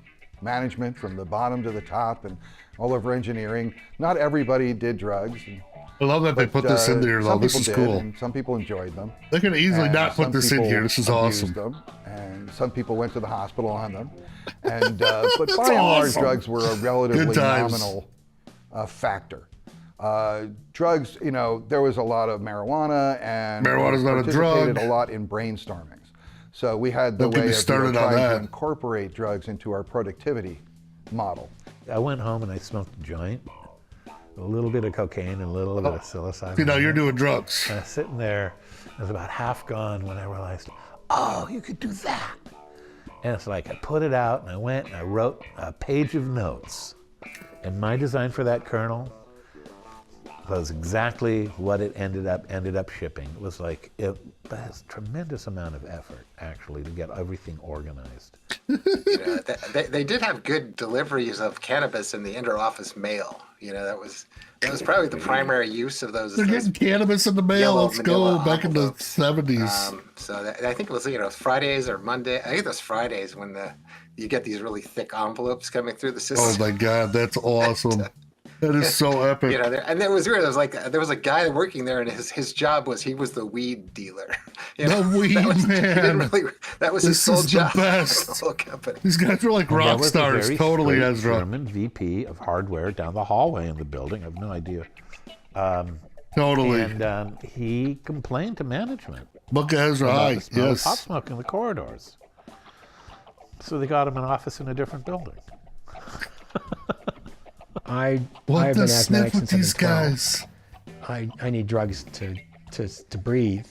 management, from the bottom to the top and all over engineering. Not everybody did drugs. I love that they put this in there, though. This is cool. And some people enjoyed them. They could easily not put this in here. This is awesome. Them, and some people went to the hospital on them. And but by and large, drugs were a relatively nominal factor. Drugs, there was a lot of marijuana, and marijuana's not a drug. Participated a lot in brainstormings. So we had the way of trying to incorporate drugs into our productivity model. I went home and I smoked a joint, a little bit of cocaine and a little bit of psilocybin. See, now you're doing drugs. And I was sitting there, it was about half gone when I realized, oh, you could do that. And it's like I put it out and I went and I wrote a page of notes And my design for that kernel was exactly what it ended up shipping. It was like, it has tremendous amount of effort, actually, to get everything organized. They did have good deliveries of cannabis in the inter-office mail. That was probably the primary use of those. They're getting cannabis in the mail. Let's go back in the 70s. I think it was Fridays or Monday. I think it was Fridays when you get these really thick envelopes coming through the system. Oh my God, that's awesome. That is so epic. And it was weird. It was like there was a guy working there, and his job was he was the weed dealer. The weed man. That was his sole job. The best. The whole company. These guys are like rock stars. Totally, Ezra. German VP of hardware down the hallway in the building. I have no idea. Totally. And he complained to management. Book Ezra, yes. Hot smoke in the corridors. So they got him an office in a different building. I've What been the asthmatic sniff with since I've these been 12. guys? I need drugs to breathe.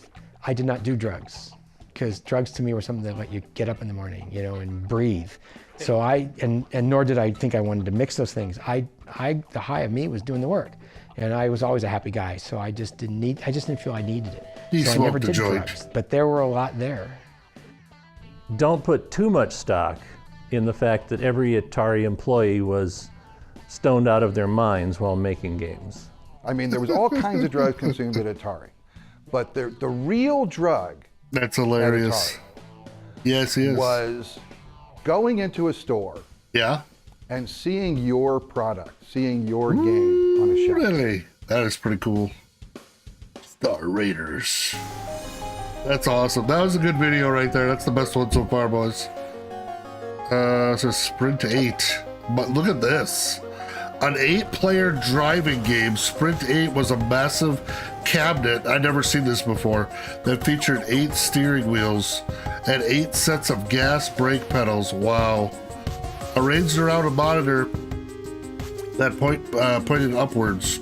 I did not do drugs because drugs to me were something that let you get up in the morning, and breathe. So and nor did I think I wanted to mix those things. The high of me was doing the work, and I was always a happy guy. So I just didn't feel I needed it. So I never did drugs, but there were a lot there. Don't put too much stock in the fact that every Atari employee was stoned out of their minds while making games. I mean, there was all kinds of drugs consumed at Atari, but the real drug that's hilarious. at Atari yes, was going into a store and seeing your product, seeing your game on a shelf. Really? That is pretty cool. Star Raiders. That's awesome. That was a good video right there. That's the best one so far, boys. It says Sprint 8. But look at this. An 8-player driving game, Sprint 8 was a massive cabinet, I'd never seen this before, that featured 8 steering wheels and 8 sets of gas brake pedals. Wow. Arranged around a monitor that pointed upwards,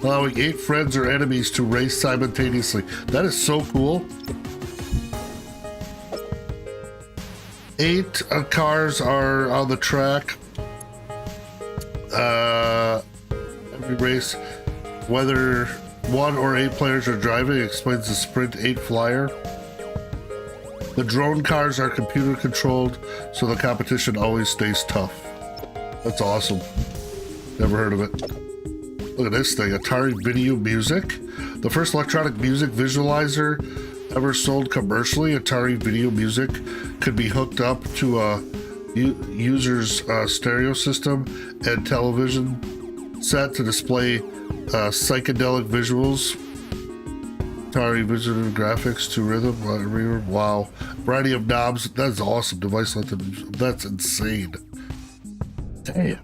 allowing 8 friends or enemies to race simultaneously. That is so cool. 8 cars are on the track. Every race, whether 1 or 8 players are driving, explains the Sprint 8 flyer. The drone cars are computer controlled, so the competition always stays tough. That's awesome. Never heard of it. Look at this thing, Atari Video Music. The first electronic music visualizer ever sold commercially. Atari Video Music could be hooked up to a user's stereo system and television set to display psychedelic visuals. Atari visitor graphics to rhythm. Wow. Variety of knobs. That's awesome. Device that's insane. Damn.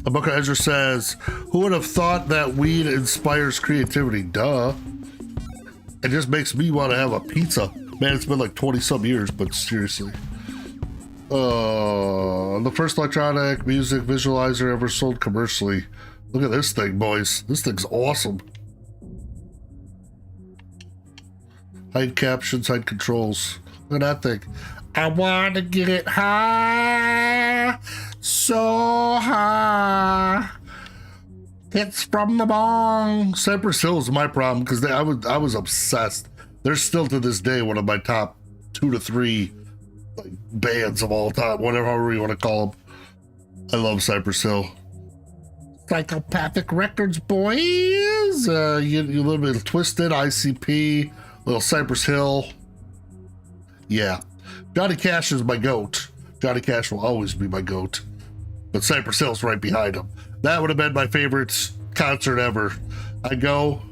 The Book of Ezra says, who would have thought that weed inspires creativity? Duh. It just makes me want to have a pizza. Man, it's been like 20 some years, but seriously. The first electronic music visualizer ever sold commercially. Look at this thing, boys. This thing's awesome. Hide captions, hide controls. Look at that thing. I want to get it high, so high. Hits from the bong. Cypress Hill is my problem because I was obsessed. They're still to this day one of my top 2 to 3 bands of all time, whatever you want to call them. I love Cypress Hill. Psychopathic Records, boys. You little bit of Twisted, ICP, little Cypress Hill. Yeah. Johnny Cash is my goat. Johnny Cash will always be my goat. But Cypress Hill's right behind him. That would have been my favorite concert ever. I go,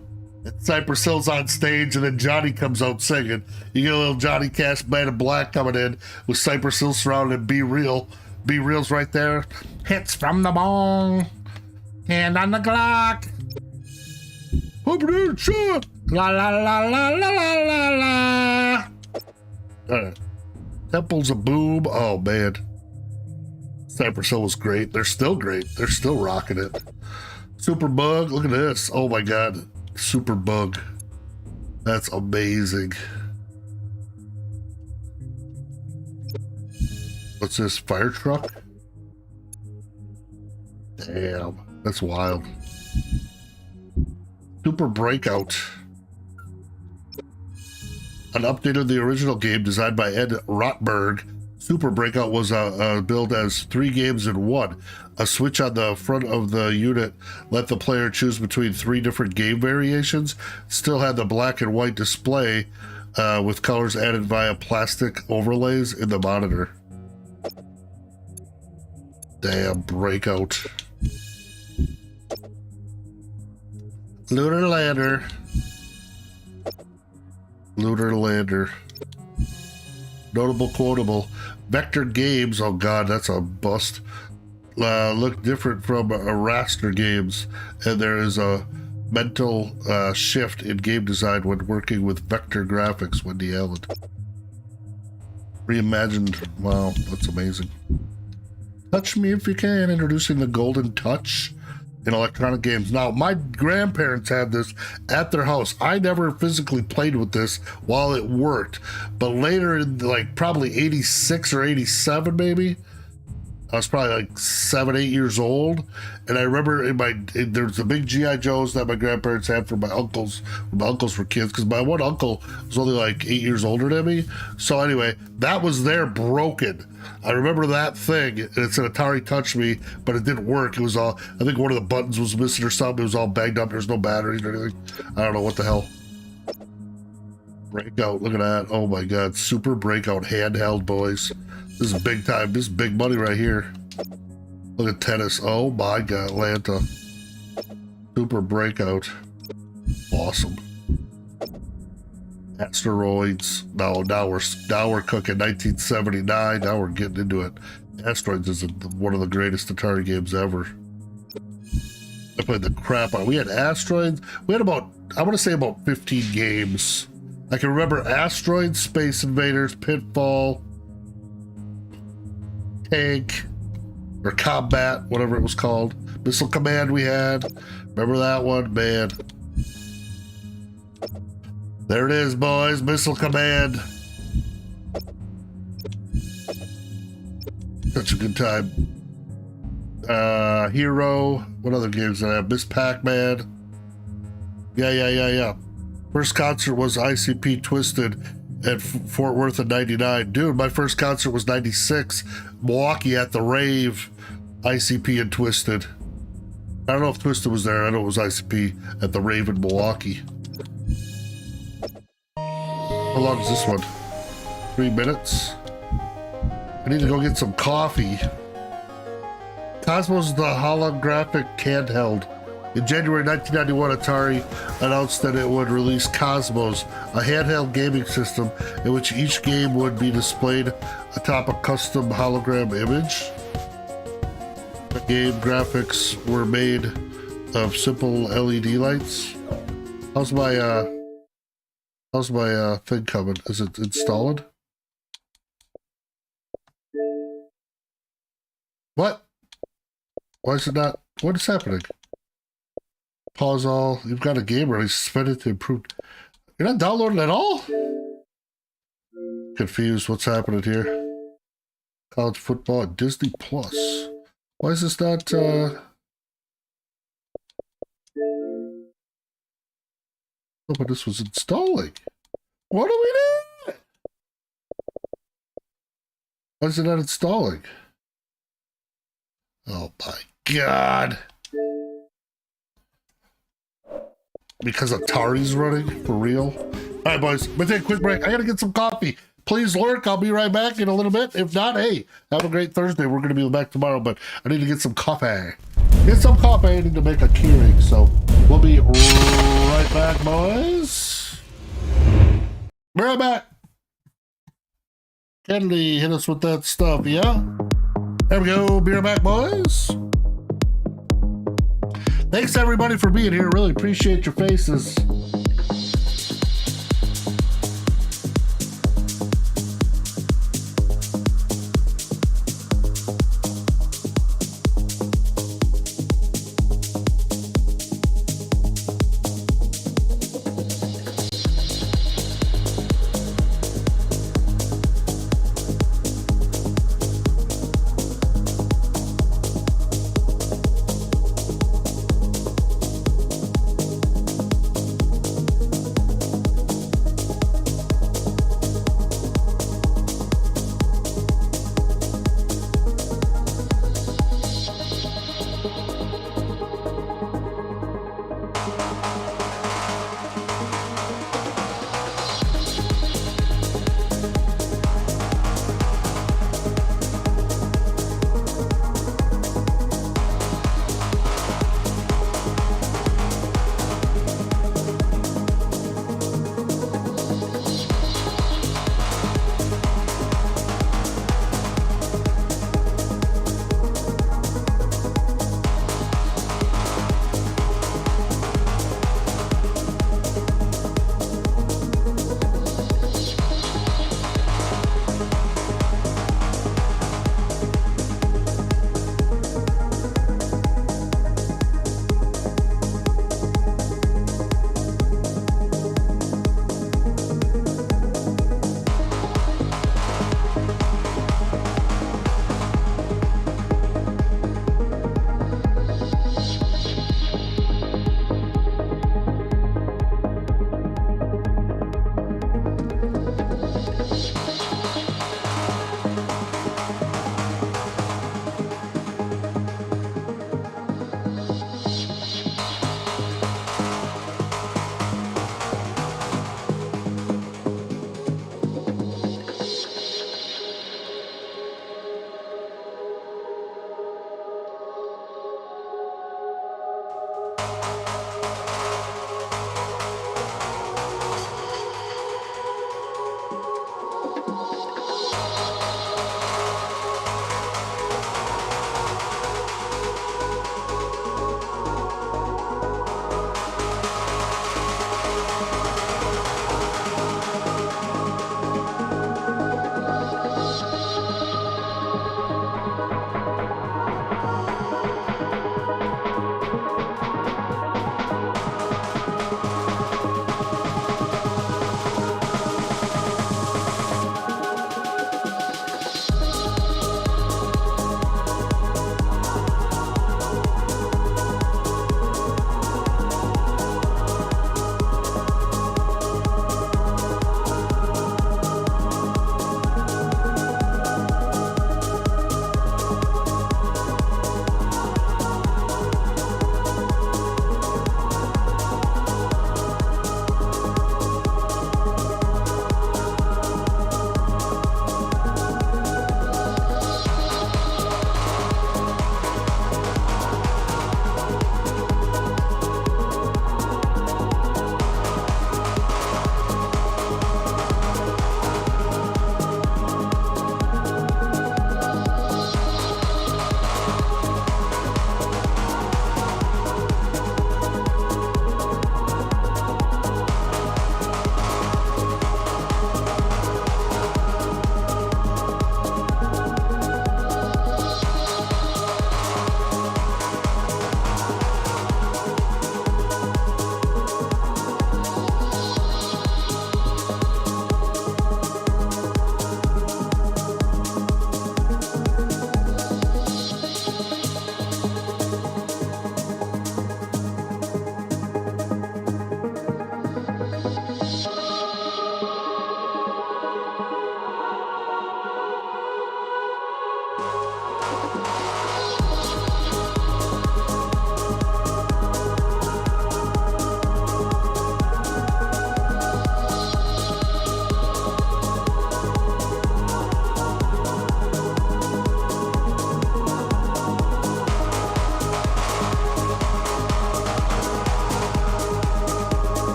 and Cypress Hill's on stage, and then Johnny comes out singing. You get a little Johnny Cash, Man in Black coming in with Cypress Hill surrounded. Be Real. Be Real's right there. Hits from the bong. Hand on the clock. La la la la la la la la. Temples of Boom. Oh man. Cypress Hill was great. They're still great. They're still rocking it. Super Bug. Look at this. Oh my god. Super Bug. That's amazing. What's this? Fire truck? Damn, that's wild. Super Breakout. An update of the original game designed by Ed Rotberg. Super Breakout was billed as 3 games in 1. A switch on the front of the unit let the player choose between 3 different game variations. Still had the black and white display with colors added via plastic overlays in the monitor. Damn, Breakout. Lunar Lander. Lunar Lander. Notable quotable. Vector games, oh god, that's a bust. Look different from raster games, and there is a mental shift in game design when working with vector graphics. Wendy Allen. Reimagined. Wow, that's amazing. Touch Me If You Can, introducing the Golden Touch in electronic games. Now, my grandparents had this at their house. I never physically played with this while it worked, but later in like probably 86 or 87 maybe, I was probably like 7, 8 years old, and I remember there was the big G.I. Joes that my grandparents had for my uncles. My uncles were kids, because my one uncle was only like 8 years older than me. So anyway, that was there broken. I remember that thing, and it's an Atari Touch Me, but it didn't work. It was all, I think one of the buttons was missing or something. It was all banged up. There's no batteries or anything. I don't know what the hell. Breakout, look at that. Oh my god, Super Breakout handheld, boys. This is big time. This is big money right here. Look at tennis. Oh my god, Atlanta. Super Breakout. Awesome. Asteroids. Now we're cooking. 1979. Now we're getting into it. Asteroids is one of the greatest Atari games ever. I played the crap out. We had Asteroids. We had about, I want to say about 15 games. I can remember Asteroids, Space Invaders, Pitfall, Tank, or Combat, whatever it was called. Missile Command we had. Remember that one? Man. There it is, boys. Missile Command. Such a good time. Hero. What other games did I have? Miss Pac-Man. Yeah. First concert was ICP Twisted at Fort Worth in 99. Dude, my first concert was 96. Milwaukee at the Rave. ICP and Twisted. I don't know if Twisted was there. I know it was ICP at the Rave in Milwaukee. How long is this one? 3 minutes? I need to go get some coffee. Cosmos is the holographic handheld. In January 1991, Atari announced that it would release Cosmos, a handheld gaming system in which each game would be displayed atop a custom hologram image. The game graphics were made of simple LED lights. How's my thing coming? Is it installed? What? Why is it not? What is happening? Pause all. You've got a game ready. Suspend it to improve. You're not downloading at all? Confused. What's happening here? College football at Disney Plus. Why is this not? Oh, but this was installing. What are we doing? Why is it not installing? Oh my god. Because Atari's running? For real? Alright, boys. But take a quick break. I gotta get some coffee. Please lurk. I'll be right back in a little bit. If not, hey, have a great Thursday. We're gonna be back tomorrow, but I need to get some coffee. Get some coffee. I need to make a Keurig. So we'll be right back, boys. Be right back. Kennedy, hit us with that stuff, yeah? There we go. Be right back, boys. Thanks everybody for being here. Really appreciate your faces.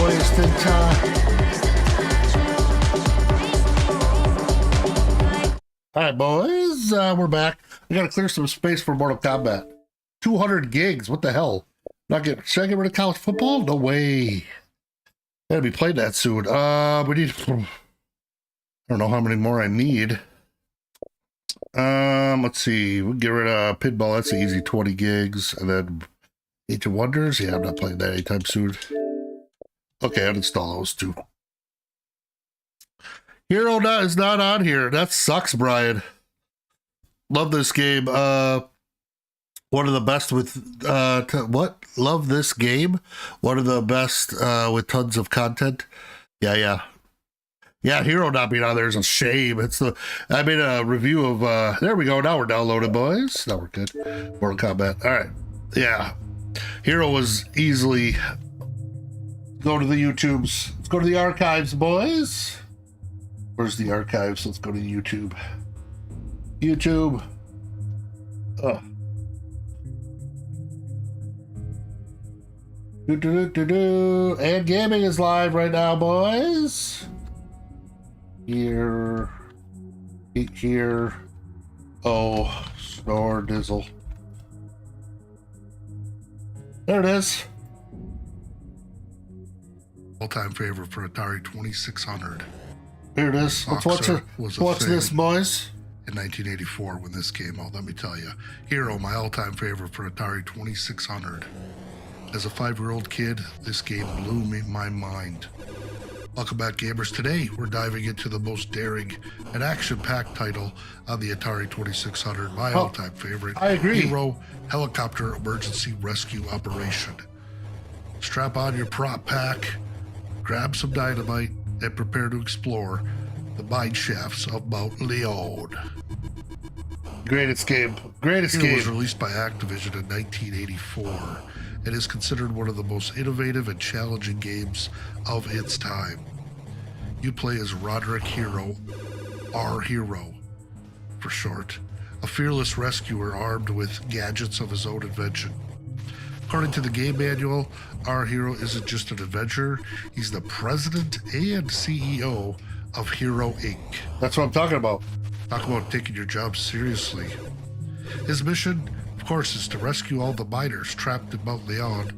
wasting time. All right, boys, we're back. We gotta clear some space for Mortal Kombat. 200 gigs, what the hell? Should I get rid of college football? No way. Gotta be playing that soon. We need, I don't know how many more I need. Let's see. We'll get rid of pinball. That's easy, 20 gigs. And then Age of Wonders. Yeah, I'm not playing that anytime soon. Okay, uninstall those two. Hero is not on here. That sucks, Brian. Love this game. One of the best with what? Love this game. One of the best with tons of content. Yeah. Hero not being on there is a shame. I made a review of. There we go. Now we're downloaded, boys. Now we're good. Mortal Kombat. All right. Yeah. Hero was easily. Go to the YouTubes. Let's go to the archives, boys. Where's the archives? Let's go to YouTube. YouTube. And gaming is live right now, boys. Here. Oh, SnoreDizzle. There it is. All-time favorite for Atari 2600. Here it is. What's this, boys? In 1984, when this came out, let me tell you. Hero, my all-time favorite for Atari 2600. As a 5-year-old kid, this game blew my mind. Welcome back, gamers. Today, we're diving into the most daring and action-packed title on the Atari 2600, my all-time favorite. I agree. Hero Helicopter Emergency Rescue Operation. Strap on your prop pack, grab some dynamite, and prepare to explore the mine shafts of Mount Leon. Greatest game. Hero was released by Activision in 1984 and is considered one of the most innovative and challenging games of its time. You play as Roderick Hero, our hero, for short, a fearless rescuer armed with gadgets of his own invention. According to the game manual, our hero isn't just an adventurer, he's the president and CEO of Hero Inc. That's what I'm talking about. Talk about taking your job seriously. His mission, of course, is to rescue all the miners trapped in Mount Leon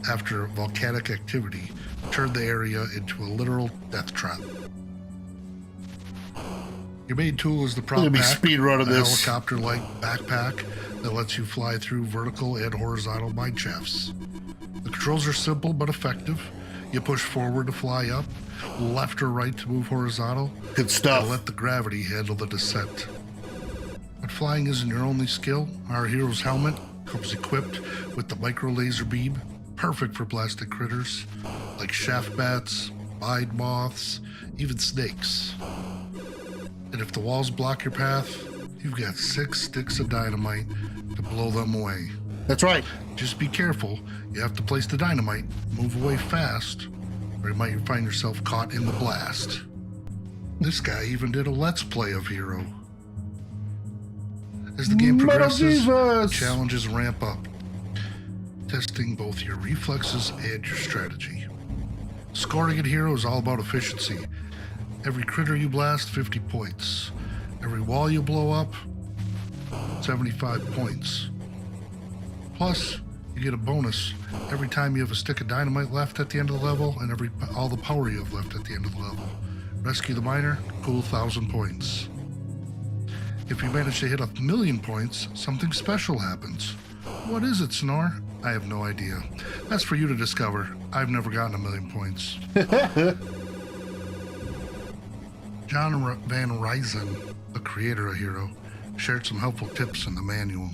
after volcanic activity turned the area into a literal death trap. Your main tool is the prop pack, speedrunning this. helicopter-like backpack that lets you fly through vertical and horizontal mine shafts. The controls are simple but effective. You push forward to fly up, left or right to move horizontal. Good stuff. And let the gravity handle the descent. But flying isn't your only skill. Our hero's helmet comes equipped with the micro laser beam, perfect for blasting critters like shaft bats, mine moths, even snakes. And if the walls block your path, you've got 6 sticks of dynamite to blow them away. That's right. Just be careful. You have to place the dynamite, move away fast, or you might find yourself caught in the blast. This guy even did a Let's Play of Hero. As the game progresses, challenges ramp up, testing both your reflexes and your strategy. Scoring at Hero is all about efficiency. Every critter you blast, 50 points. Every wall you blow up, 75 points. Plus, you get a bonus every time you have a stick of dynamite left at the end of the level and all the power you have left at the end of the level. Rescue the miner, cool 1,000 points. If you manage to hit 1,000,000 points, something special happens. What is it, Snore? I have no idea. That's for you to discover. I've never gotten 1,000,000 points. John Van Ryzen, the creator of Hero, shared some helpful tips in the manual.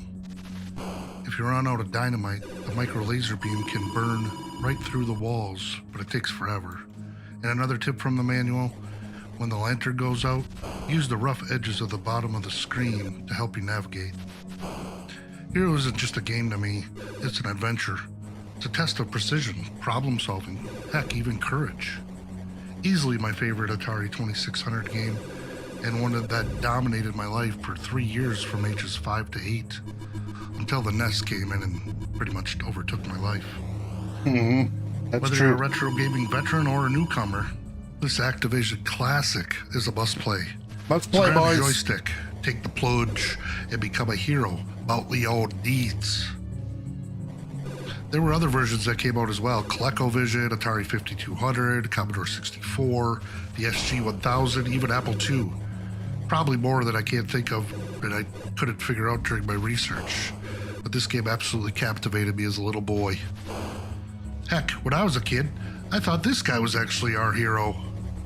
If you run out of dynamite, the micro laser beam can burn right through the walls, but it takes forever. And another tip from the manual, when the lantern goes out, use the rough edges of the bottom of the screen to help you navigate. Hero isn't just a game to me, it's an adventure. It's a test of precision, problem solving, heck, even courage. Easily my favorite Atari 2600 game, and one that dominated my life for 3 years from ages 5 to 8, until the NES came in and pretty much overtook my life. That's Whether true. you're a retro gaming veteran or a newcomer, this Activision classic is a must play. Must So play, grab boys. your joystick, take the plunge, and become a hero about the old deeds. There were other versions that came out as well. ColecoVision, Atari 5200, Commodore 64, the SG-1000, even Apple II. Probably more that I can't think of that I couldn't figure out during my research. But this game absolutely captivated me as a little boy. Heck, when I was a kid, I thought this guy was actually our hero.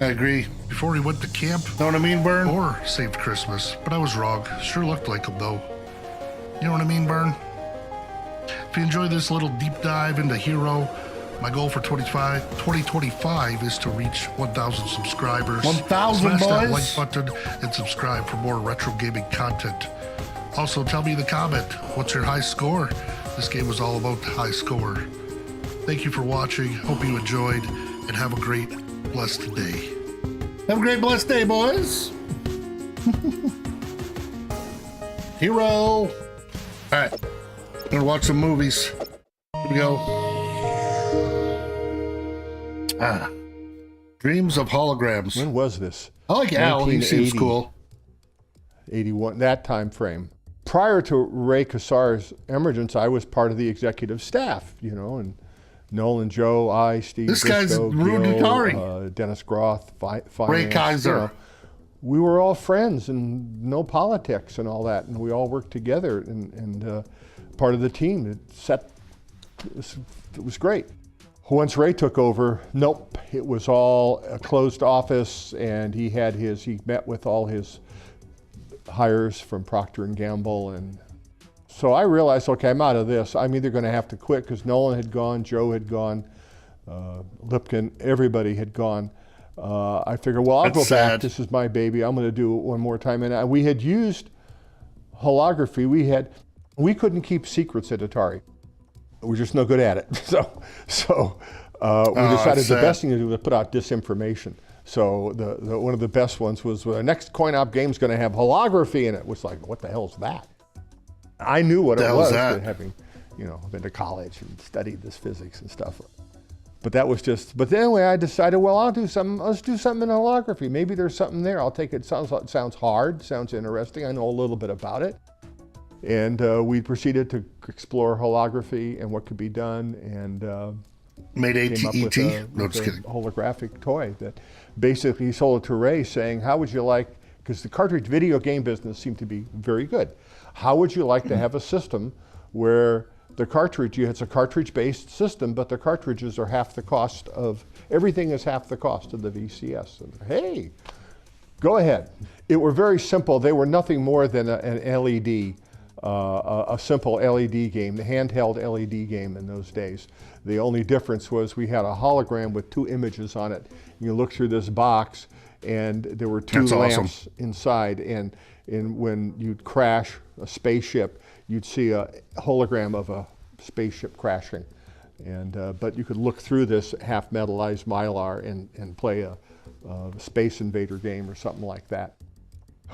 I agree. Before he went to camp. Know what I mean, Burn? Or saved Christmas, but I was wrong. Sure looked like him, though. You know what I mean, Burn? If you enjoy this little deep dive into Hero, my goal for 2025 is to reach 1,000 subscribers. 1,000, Smash that boys. like button and subscribe for more retro gaming content. Also, tell me in the comment, what's your high score? This game was all about the high score. Thank you for watching. Hope you enjoyed, and have a great, blessed day. Have a great, blessed day, boys. Hero. All right. Gonna watch some movies. Here we go. Dreams of Holograms. When was this? I like Al. He seems cool. 81, that time frame. Prior to Ray Kassar's emergence, I was part of the executive staff, and Nolan, Joe, I, Steve, This guy's Briscoe, ruined Gil, Atari. Dennis Groth, finance, Ray Kaiser. We were all friends and no politics and all that, and we all worked together and part of the team. It was great. Once Ray took over, nope, it was all a closed office, and he met with all his hires from Procter & Gamble, and so I realized, okay, I'm out of this. I'm either going to have to quit because Nolan had gone, Joe had gone, Lipkin, everybody had gone. I figured, well, I'll go back. This is my baby. I'm going to do it one more time. And we had used holography. We couldn't keep secrets at Atari. We're just no good at it. So we decided the best thing to do was put out disinformation. So one of the best ones was the next coin-op game is going to have holography in it. It was like, what the hell is that? I knew what it was, having been to college and studied this physics and stuff. But that was just. But anyway, I decided, well, I'll do something. Let's do something in holography. Maybe there's something there. I'll take it. Sounds hard. Sounds interesting. I know a little bit about it. And we proceeded to explore holography and what could be done, and made came up with a holographic toy that basically sold it to Ray, saying, "How would you like?" Because the cartridge video game business seemed to be very good. How would you like to have a system where the cartridge, it's a cartridge-based system, but the cartridges are half the cost of, everything is half the cost of the VCS. And hey, go ahead. It were very simple. They were nothing more than an LED, a simple LED game, the handheld LED game in those days. The only difference was we had a hologram with 2 images on it. You look through this box, and there were 2 lamps inside, and when you'd crash a spaceship, you'd see a hologram of a spaceship crashing. But you could look through this half metallized Mylar and play a Space Invader game or something like that.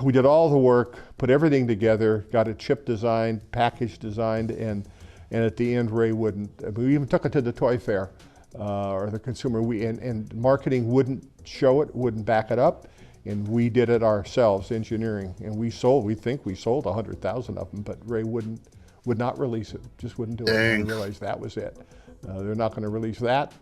We did all the work, put everything together, got a chip designed, package designed, and at the end, Ray wouldn't. We even took it to the toy fair or the consumer. And marketing wouldn't show it, wouldn't back it up, and we did it ourselves, engineering. And we think we sold 100,000 of them, but Ray would not release it, just wouldn't do it. And we realized that was it. They're not going to release that.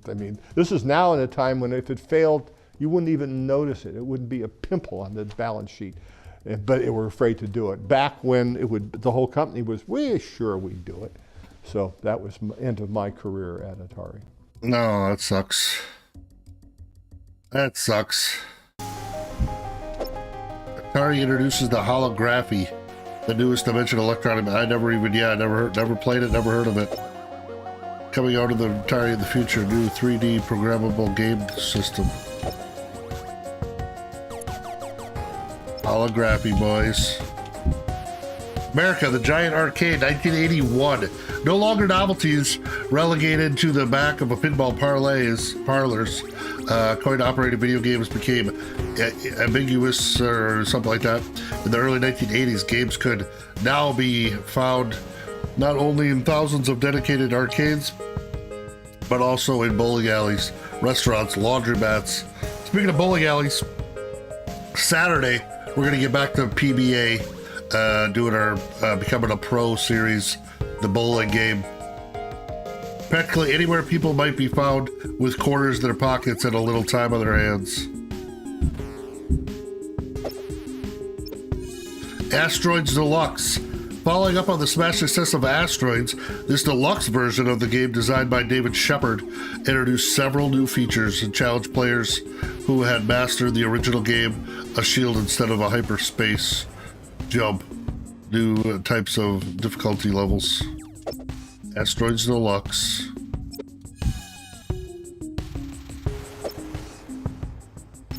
I mean, this is now in a time when if it failed, you wouldn't even notice it. It wouldn't be a pimple on the balance sheet, but they were afraid to do it. Back when the whole company was, we're sure we'd do it. So that was the end of my career at Atari. No, that sucks. That sucks. Atari introduces the holography, the newest dimension electronic. I never played it, never heard of it. Coming out of the Atari in the future, new 3D programmable game system. Holography, boys. America, the Giant Arcade, 1981. No longer novelties relegated to the back of a pinball parlors. Coin-operated video games became ambiguous or something like that. In the early 1980s, games could now be found not only in thousands of dedicated arcades, but also in bowling alleys, restaurants, laundromats. Speaking of bowling alleys, Saturday, we're going to get back to PBA, doing our Becoming a Pro series, the bowling game. Practically anywhere people might be found with quarters in their pockets and a little time on their hands. Asteroids Deluxe. Following up on the smash success of Asteroids, this deluxe version of the game designed by David Shepard introduced several new features and challenged players who had mastered the original game a shield instead of a hyperspace jump. New types of difficulty levels. Asteroids Deluxe.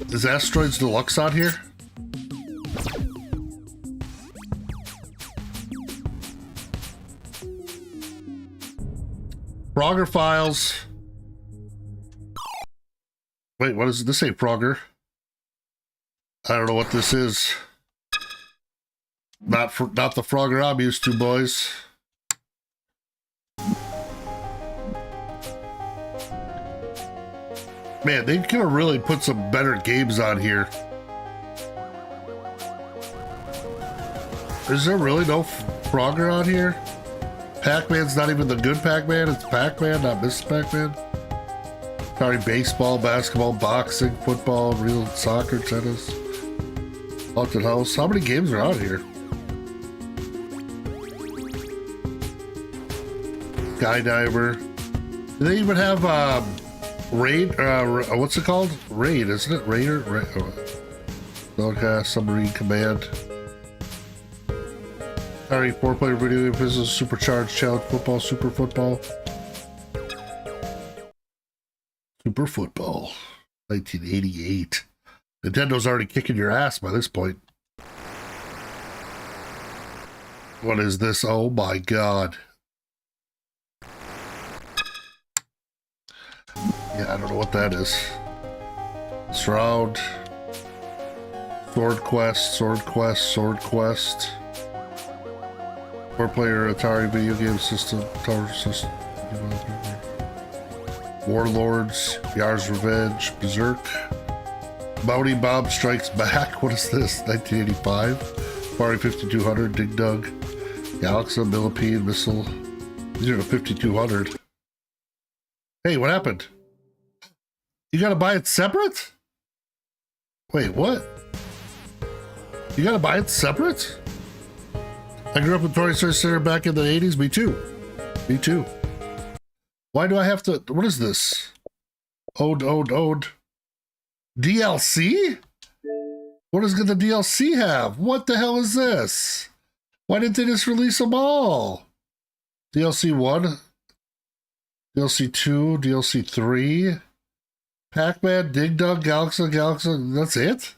Is Asteroids Deluxe on here? Frogger Files. Wait, what is this? Ain't Frogger. I don't know what this is. Not the Frogger I'm used to, boys. Man, they could have really put some better games on here. Is there really no Frogger on here? Pac-Man's not even the good Pac-Man, it's Pac-Man, not Mrs. Pac-Man. Atari baseball, basketball, boxing, football, real soccer, tennis. Haunted House. How many games are out here? Skydiver. Do they even have Raid? What's it called? Raid, isn't it? Raider? Submarine Command. Atari 4-player video game business, Supercharged Challenge Football, Super Football. Super Football. 1988. Nintendo's already kicking your ass by this point. What is this? Oh my god. Yeah, I don't know what that is. Shroud. Sword Quest. 4-player Atari video game system. Tower system. Warlords. Yar's Revenge. Berserk. Bounty Bob Strikes Back. What is this? 1985. Party 5200. Dig Dug. Galaxy. Millipede. Missile. These are the 5200. Hey, what happened? You gotta buy it separate? Wait, what? You gotta buy it separate? I grew up in Toy Story Center back in the 80s. Me too. Me too. Why do I have to? What is this? Ode. DLC? What does the DLC have? What the hell is this? Why didn't they just release them all? DLC 1, DLC 2, DLC 3, Pac-Man, Dig Dug, Galaxy, that's it?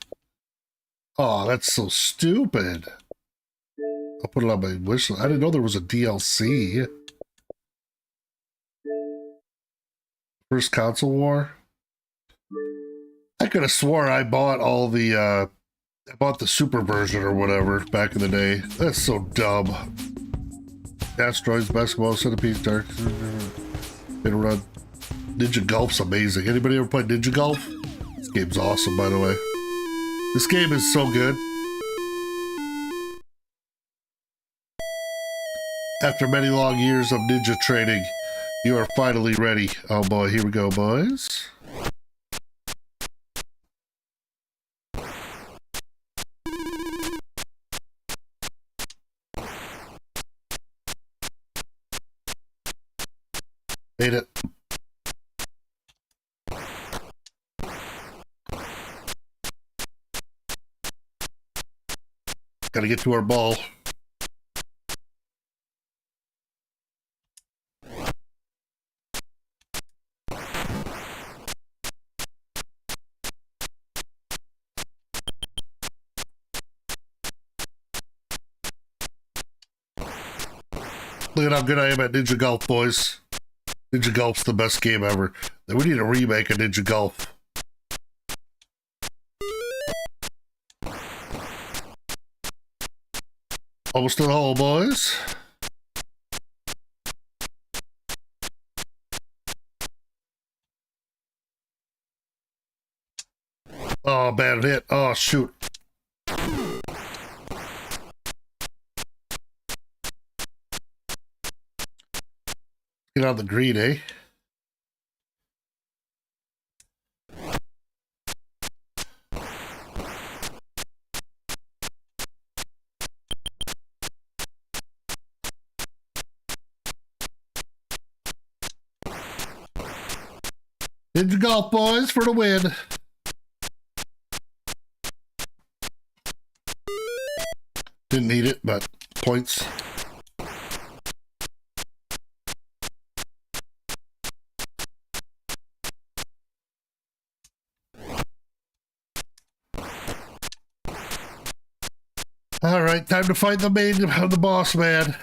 Oh, that's so stupid. I'll put it on my wish list. I didn't know there was a DLC. First console war. I could have swore I bought all the I bought the super version or whatever back in the day. That's so dumb. Asteroids, basketball, centipede, dark. Run. Ninja Golf's amazing. Anybody ever played Ninja Golf? This game's awesome, by the way. This game is so good. After many long years of ninja training, you are finally ready. Oh boy, here we go, boys. Made it. Gotta get to our ball. Look at how good I am at Ninja Golf, boys. Ninja Golf's the best game ever. We need a remake of Ninja Golf. Almost to the hole, boys. Oh, bad hit. Oh, shoot. Get out of the green, eh? Ninja Golf boys for the win. Didn't need it, but points. All right, time to fight the boss man.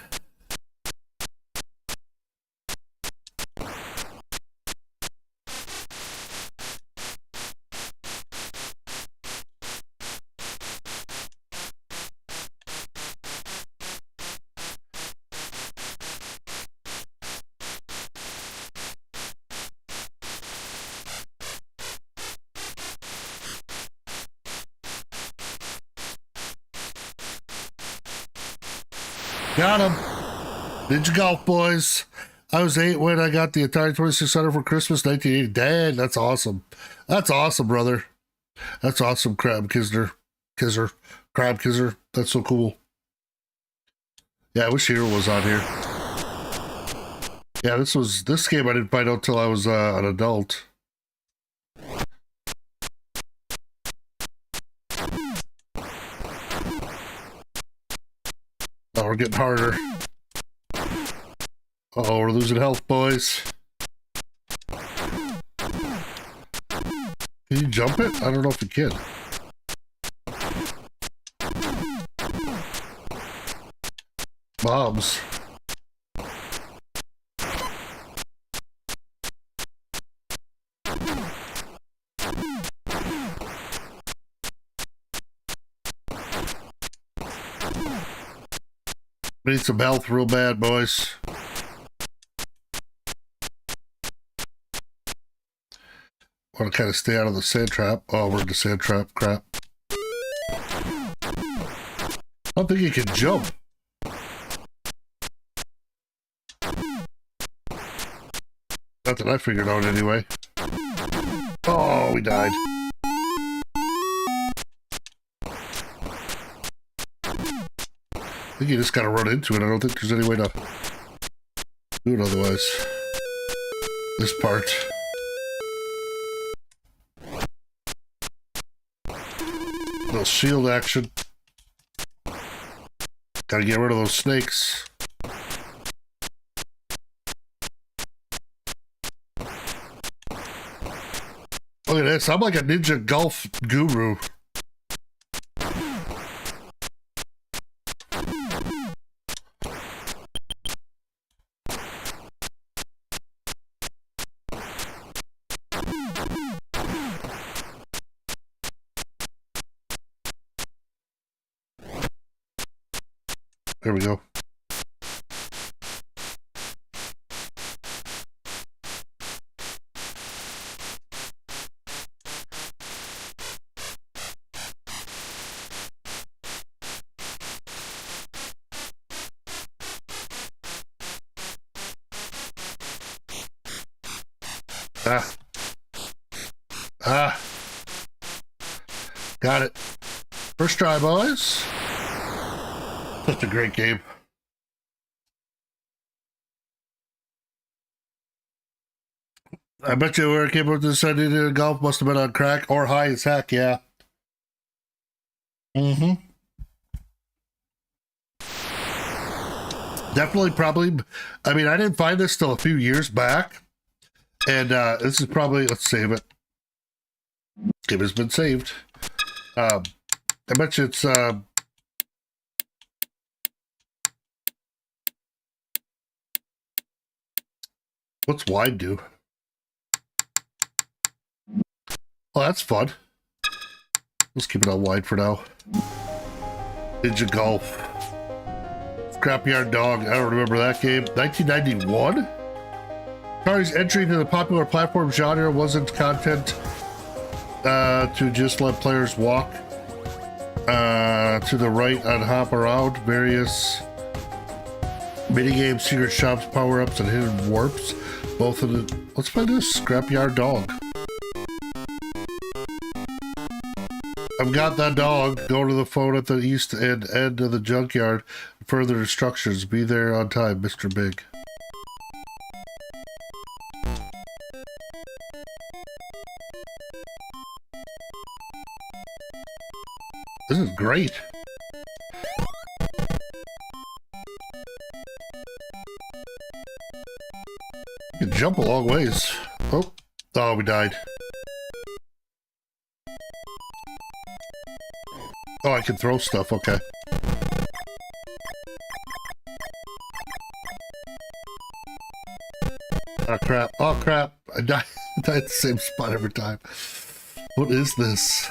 Got him. Ninja Golf boys. I was 8 when I got the Atari 2600 for Christmas 1980. Dang, that's awesome. That's awesome, brother. That's awesome, Crab Kisser. Crab Kisser. That's so cool. Yeah, I wish Hero was on here. Yeah, this game I didn't find out till I was an adult. Oh, we're getting harder. Uh-oh, we're losing health, boys. Can you jump it? I don't know if you can. Bombs. Need some health real bad, boys. Want to kind of stay out of the sand trap. Oh, we're in the sand trap. Crap. I don't think you can jump. Not that I figured out anyway. Oh, we died. I think you just gotta run into it. I don't think there's any way to do it otherwise. This part. Little shield action. Gotta get rid of those snakes. Look at this. I'm like a ninja golf guru. There we go. Got it. First try, boys. Such a great game. I bet you where it came up to this idea golf must have been on crack or high as heck, yeah. Definitely, probably. I mean, I didn't find this till a few years back. And this is probably, let's save it. Game has been saved. I bet you it's what's wide do? Oh, that's fun. Let's keep it on wide for now. Ninja Golf. Scrapyard Dog. I don't remember that game. 1991? Atari's entry into the popular platform genre wasn't content to just let players walk to the right and hop around. Various minigames, secret shops, power-ups, and hidden warps. Both of the... Let's play this. Scrapyard Dog. I've got that dog. Go to the phone at the east end of the junkyard. Further instructions. Be there on time, Mr. Big. This is great. You can jump a long ways. Oh, we died. Oh, I can throw stuff, okay. Oh crap, oh crap. I died at the same spot every time. What is this?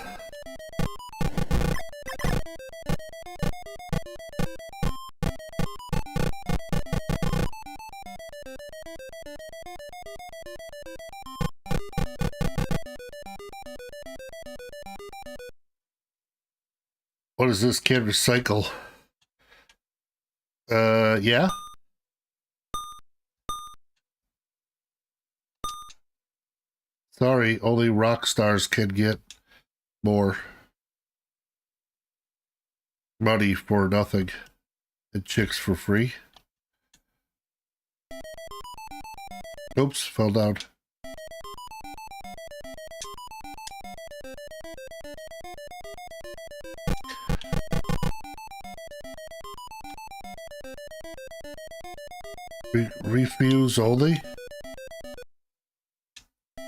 What is this? Can't recycle. Yeah? Sorry, only rock stars can get more money for nothing and chicks for free. Oops, fell down. Refuse only?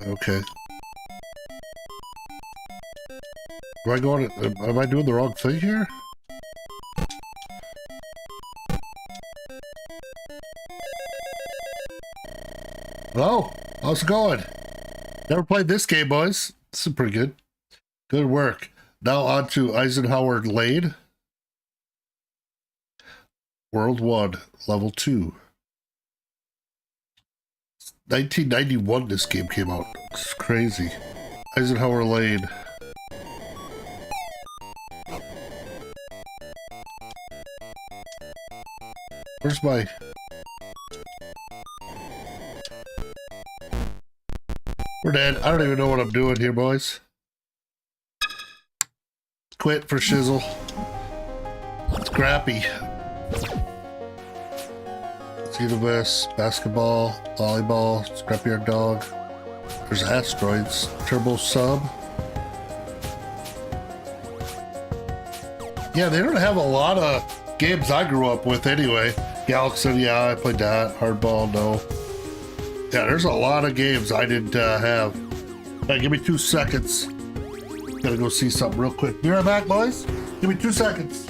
Okay. Am I doing the wrong thing here? Hello? How's it going? Never played this game, boys. This is pretty good. Good work. Now on to Eisenhower Lane. World 1, Level 2. 1991 this game came out. It's crazy. Eisenhower Lane. Where's my... We're dead. I don't even know what I'm doing here, boys. Quit for shizzle. Scrappy. See the best. Basketball, volleyball, Scrapyard Dog. There's Asteroids. Turbo Sub. Yeah, they don't have a lot of games I grew up with anyway. Galaxy, yeah, I played that. Hardball, no. Yeah, there's a lot of games I didn't have. Hey, give me 2 seconds. Gotta go see something real quick. Be right back, boys. Give me 2 seconds.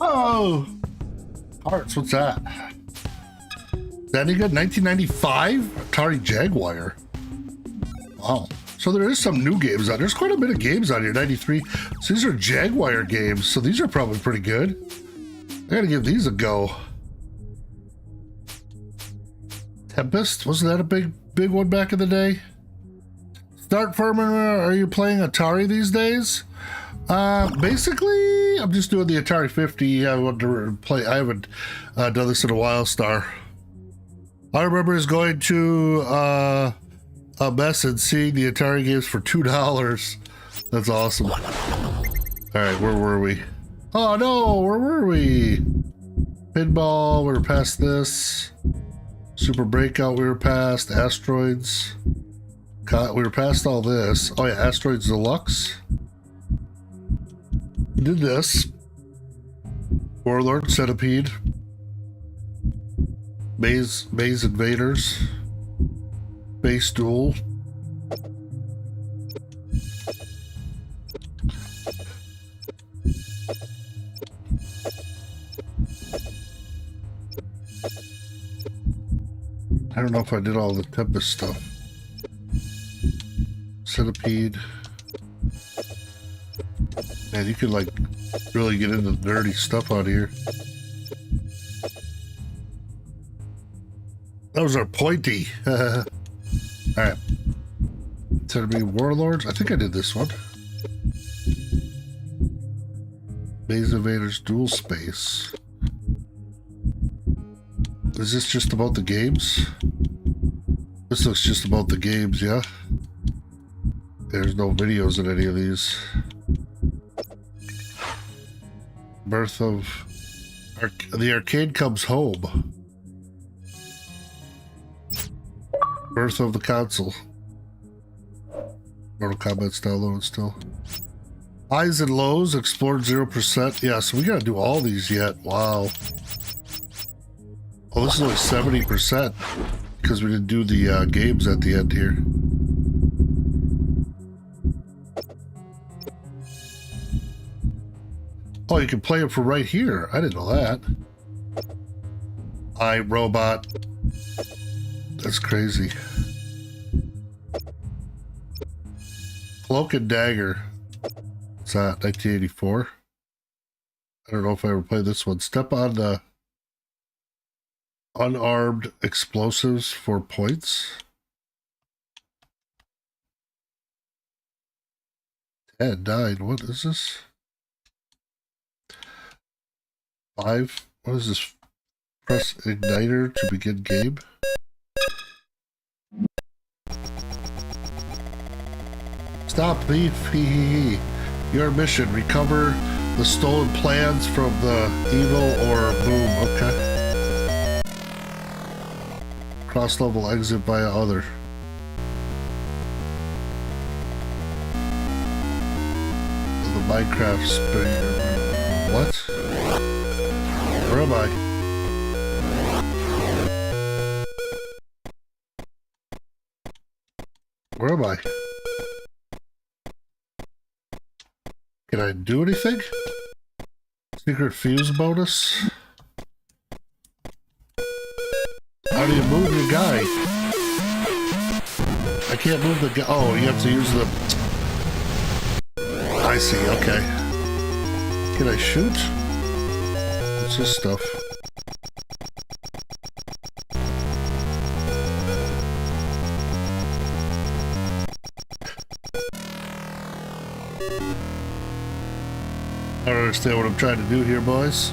Oh, Hearts, what's that? Is that any good? 1995 Atari Jaguar. Wow. So there is some new games out. There's quite a bit of games out here. 93. So these are Jaguar games. So these are probably pretty good. I gotta give these a go. Tempest, wasn't that a big one back in the day? Start Furman, are you playing Atari these days? Basically, I'm just doing the Atari 50. I want to play. I haven't done this in a while, Star. I remember is going to a mess and seeing the Atari games for $2. That's awesome. All right, where were we? Oh no, where were we? Pinball, we're past this. Super Breakout, we were past. Asteroids. We were past all this. Oh yeah, Asteroids Deluxe. Did this. Warlord, Centipede. Maze Invaders. Base Duel. I don't know if I did all the Tempest stuff. Centipede. Man, you could like really get into the dirty stuff out here. Those are pointy. Alright. Centipede Warlords. I think I did this one. Maze Invaders Dual Space. Is this just about the games? This looks just about the games, yeah? There's no videos in any of these. Birth of... the arcade comes home. Birth of the console. Mortal Kombat's downloaded still. Highs and lows, explored 0%. Yeah, so we gotta do all these yet. Wow. Oh, this is only 70% because we didn't do the games at the end here. Oh, you can play it from right here. I didn't know that. iRobot. That's crazy. Cloak and Dagger. What's that? 1984. I don't know if I ever played this one. Step on the unarmed explosives for points. 10, 9. What is this? 5. What is this? Press igniter to begin game. Stop thief. Your mission: recover the stolen plans from the evil or boom. Okay. Cross level exit via other. The Minecraft spinning. What? Where am I? Where am I? Can I do anything? Secret fuse bonus? How do you move your guy? I can't move the guy. Oh, you have to use the... I see, okay. Can I shoot? What's this stuff? I don't understand what I'm trying to do here, boys.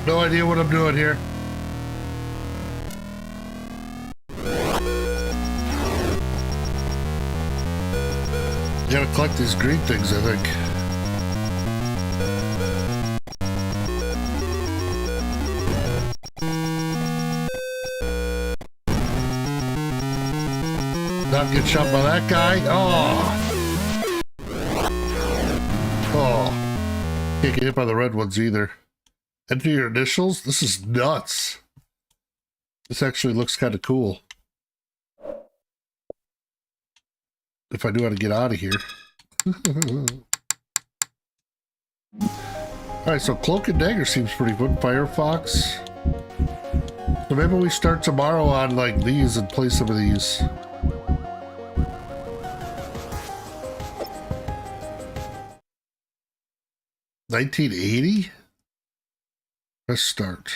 No idea what I'm doing here. You gotta collect these green things, I think. Not get shot by that guy. Oh. Oh. Can't get hit by the red ones either. Enter your initials? This is nuts. This actually looks kind of cool. If I knew how to get out of here. Alright, so Cloak and Dagger seems pretty good. Firefox. So maybe we start tomorrow on like these and play some of these. 1980? Press start.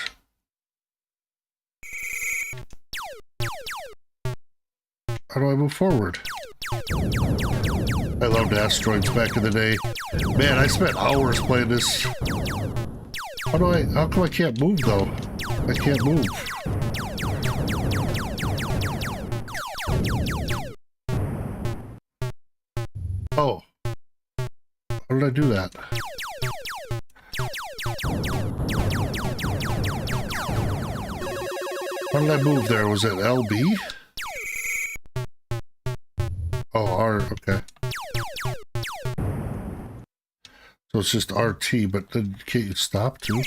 How do I move forward? I loved asteroids back in the day. Man, I spent hours playing this. How come I can't move though? I can't move. Oh. How did I do that? How did I move there? Was it LB? Oh, R, okay. So it's just RT, but then can't you stop too?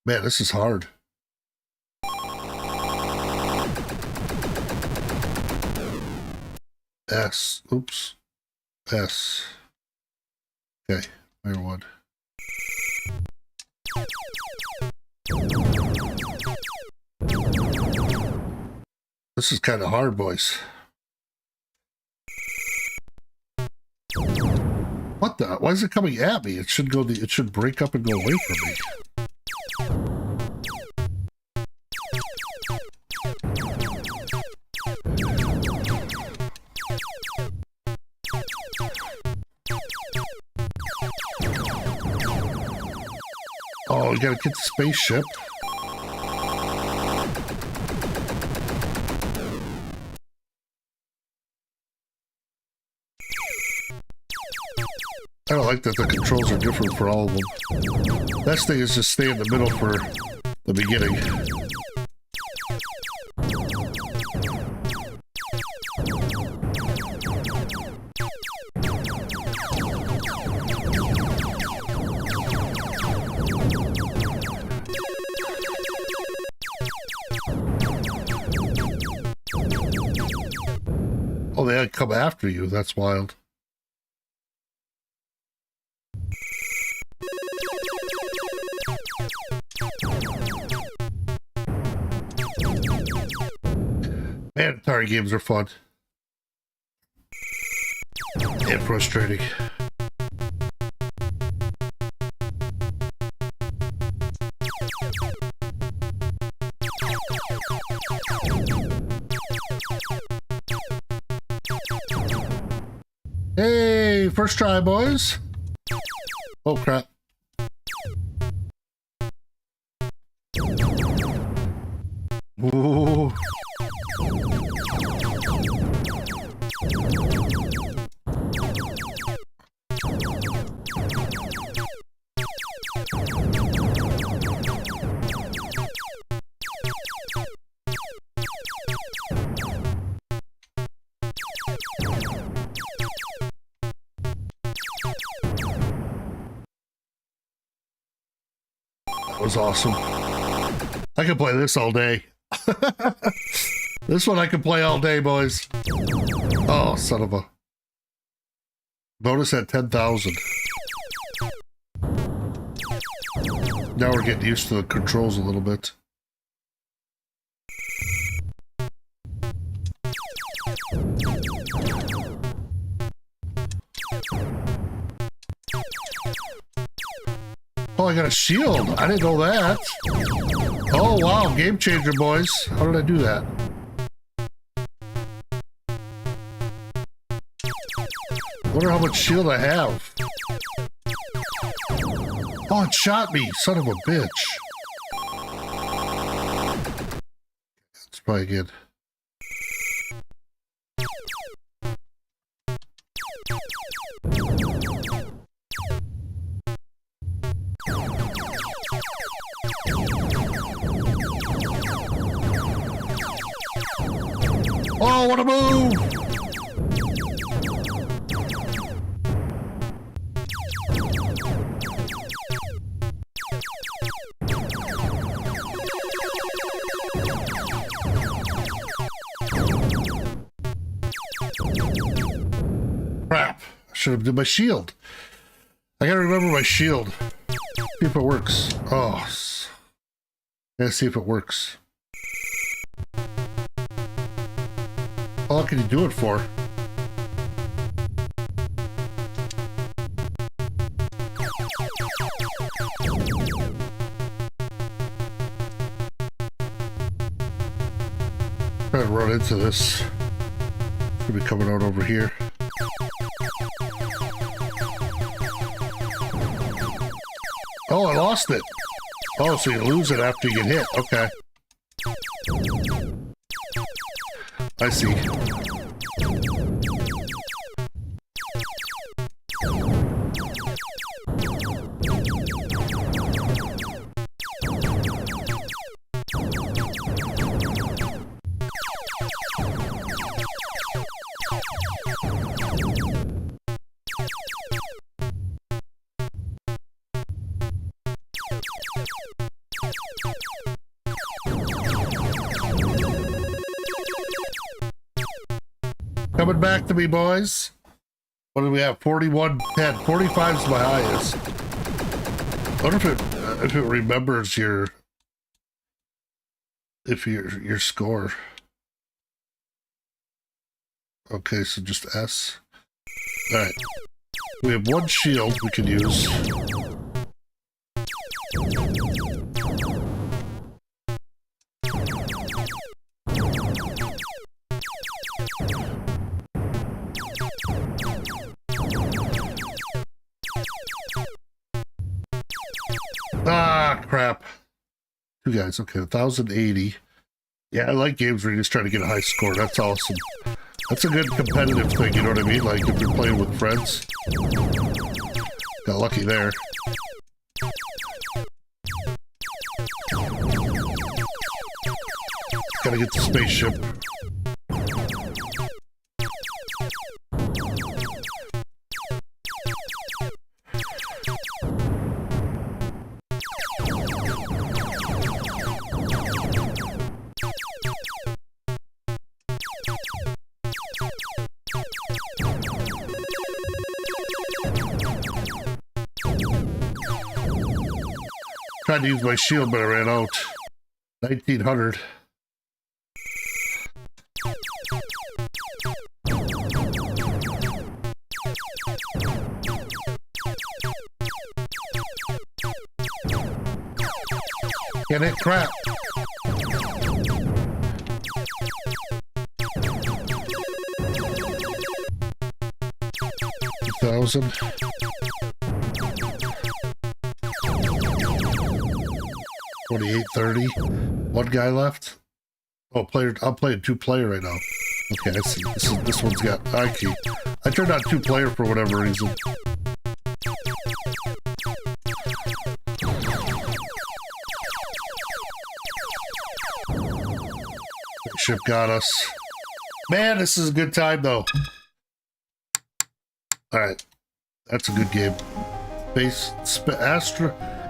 Man, this is hard. S, oops. S. Okay, where one? This is kind of hard, boys. What the? Why is it coming at me? It should go. It should break up and go away from me. Oh, you gotta get the spaceship. I don't like that the controls are different for all of them. Best thing is just stay in the middle for the beginning. Oh, they come after you. That's wild. Man, Atari games are fun. And frustrating. Hey, first try, boys. Oh, crap. Ooh. That was awesome. I could play this all day. This one I could play all day, boys. Oh, son of a... Bonus at 10,000. Now we're getting used to the controls a little bit. Oh, I got a shield. I didn't know that. Oh, wow. Game changer, boys. How did I do that? Wonder how much shield I have. Oh, it shot me. Son of a bitch. Let's try again. Oh, what a move! Crap. I should have done my shield. I gotta remember my shield. See if it works. Oh. Let's see if it works. How long can you do it for? Try to run into this. Could be coming out over here. Oh, I lost it. Oh, so you lose it after you get hit. Okay. I see. Coming back to me, boys. What do we have? 41, 10. 45 is my highest. I wonder if it remembers your score. Okay, so just S. All right. We have one shield we can use. Ah, crap. Two guys. Okay, 1,080. Yeah, I like games where you just try to get a high score. That's awesome. That's a good competitive thing, you know what I mean? Like if you're playing with friends. Got lucky there. Gotta get the spaceship. Tried to use my shield, but I ran out. 1900. Can't hit crap. $1,000. 2830. One guy left. Oh, player. I'm playing 2-player right now. Okay, I see. This one's got IQ. I turned on 2-player for whatever reason. Ship got us. Man, this is a good time though. All right, that's a good game.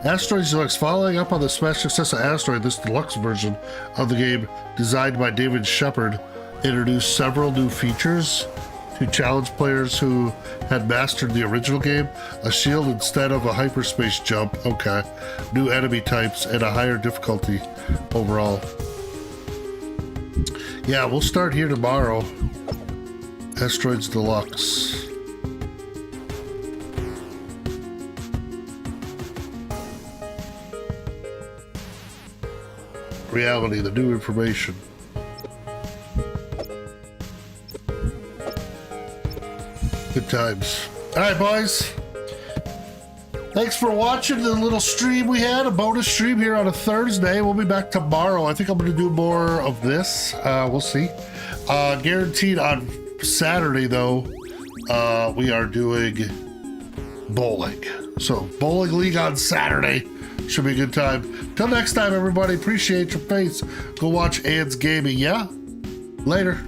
Asteroids Deluxe. Following up on the smash success of Asteroid, this deluxe version of the game, designed by David Shepard, introduced several new features to challenge players who had mastered the original game. A shield instead of a hyperspace jump. Okay. New enemy types and a higher difficulty overall. Yeah, we'll start here tomorrow. Asteroids Deluxe. Reality, the new information. Good times. All right, boys. Thanks for watching the little stream we had, a bonus stream here on a Thursday. We'll be back tomorrow. I think I'm going to do more of this. We'll see. Guaranteed on Saturday, though, we are doing bowling. So, bowling league on Saturday. Should be a good time. Till next time, everybody. Appreciate your face. Go watch Ann's Gaming, yeah? Later.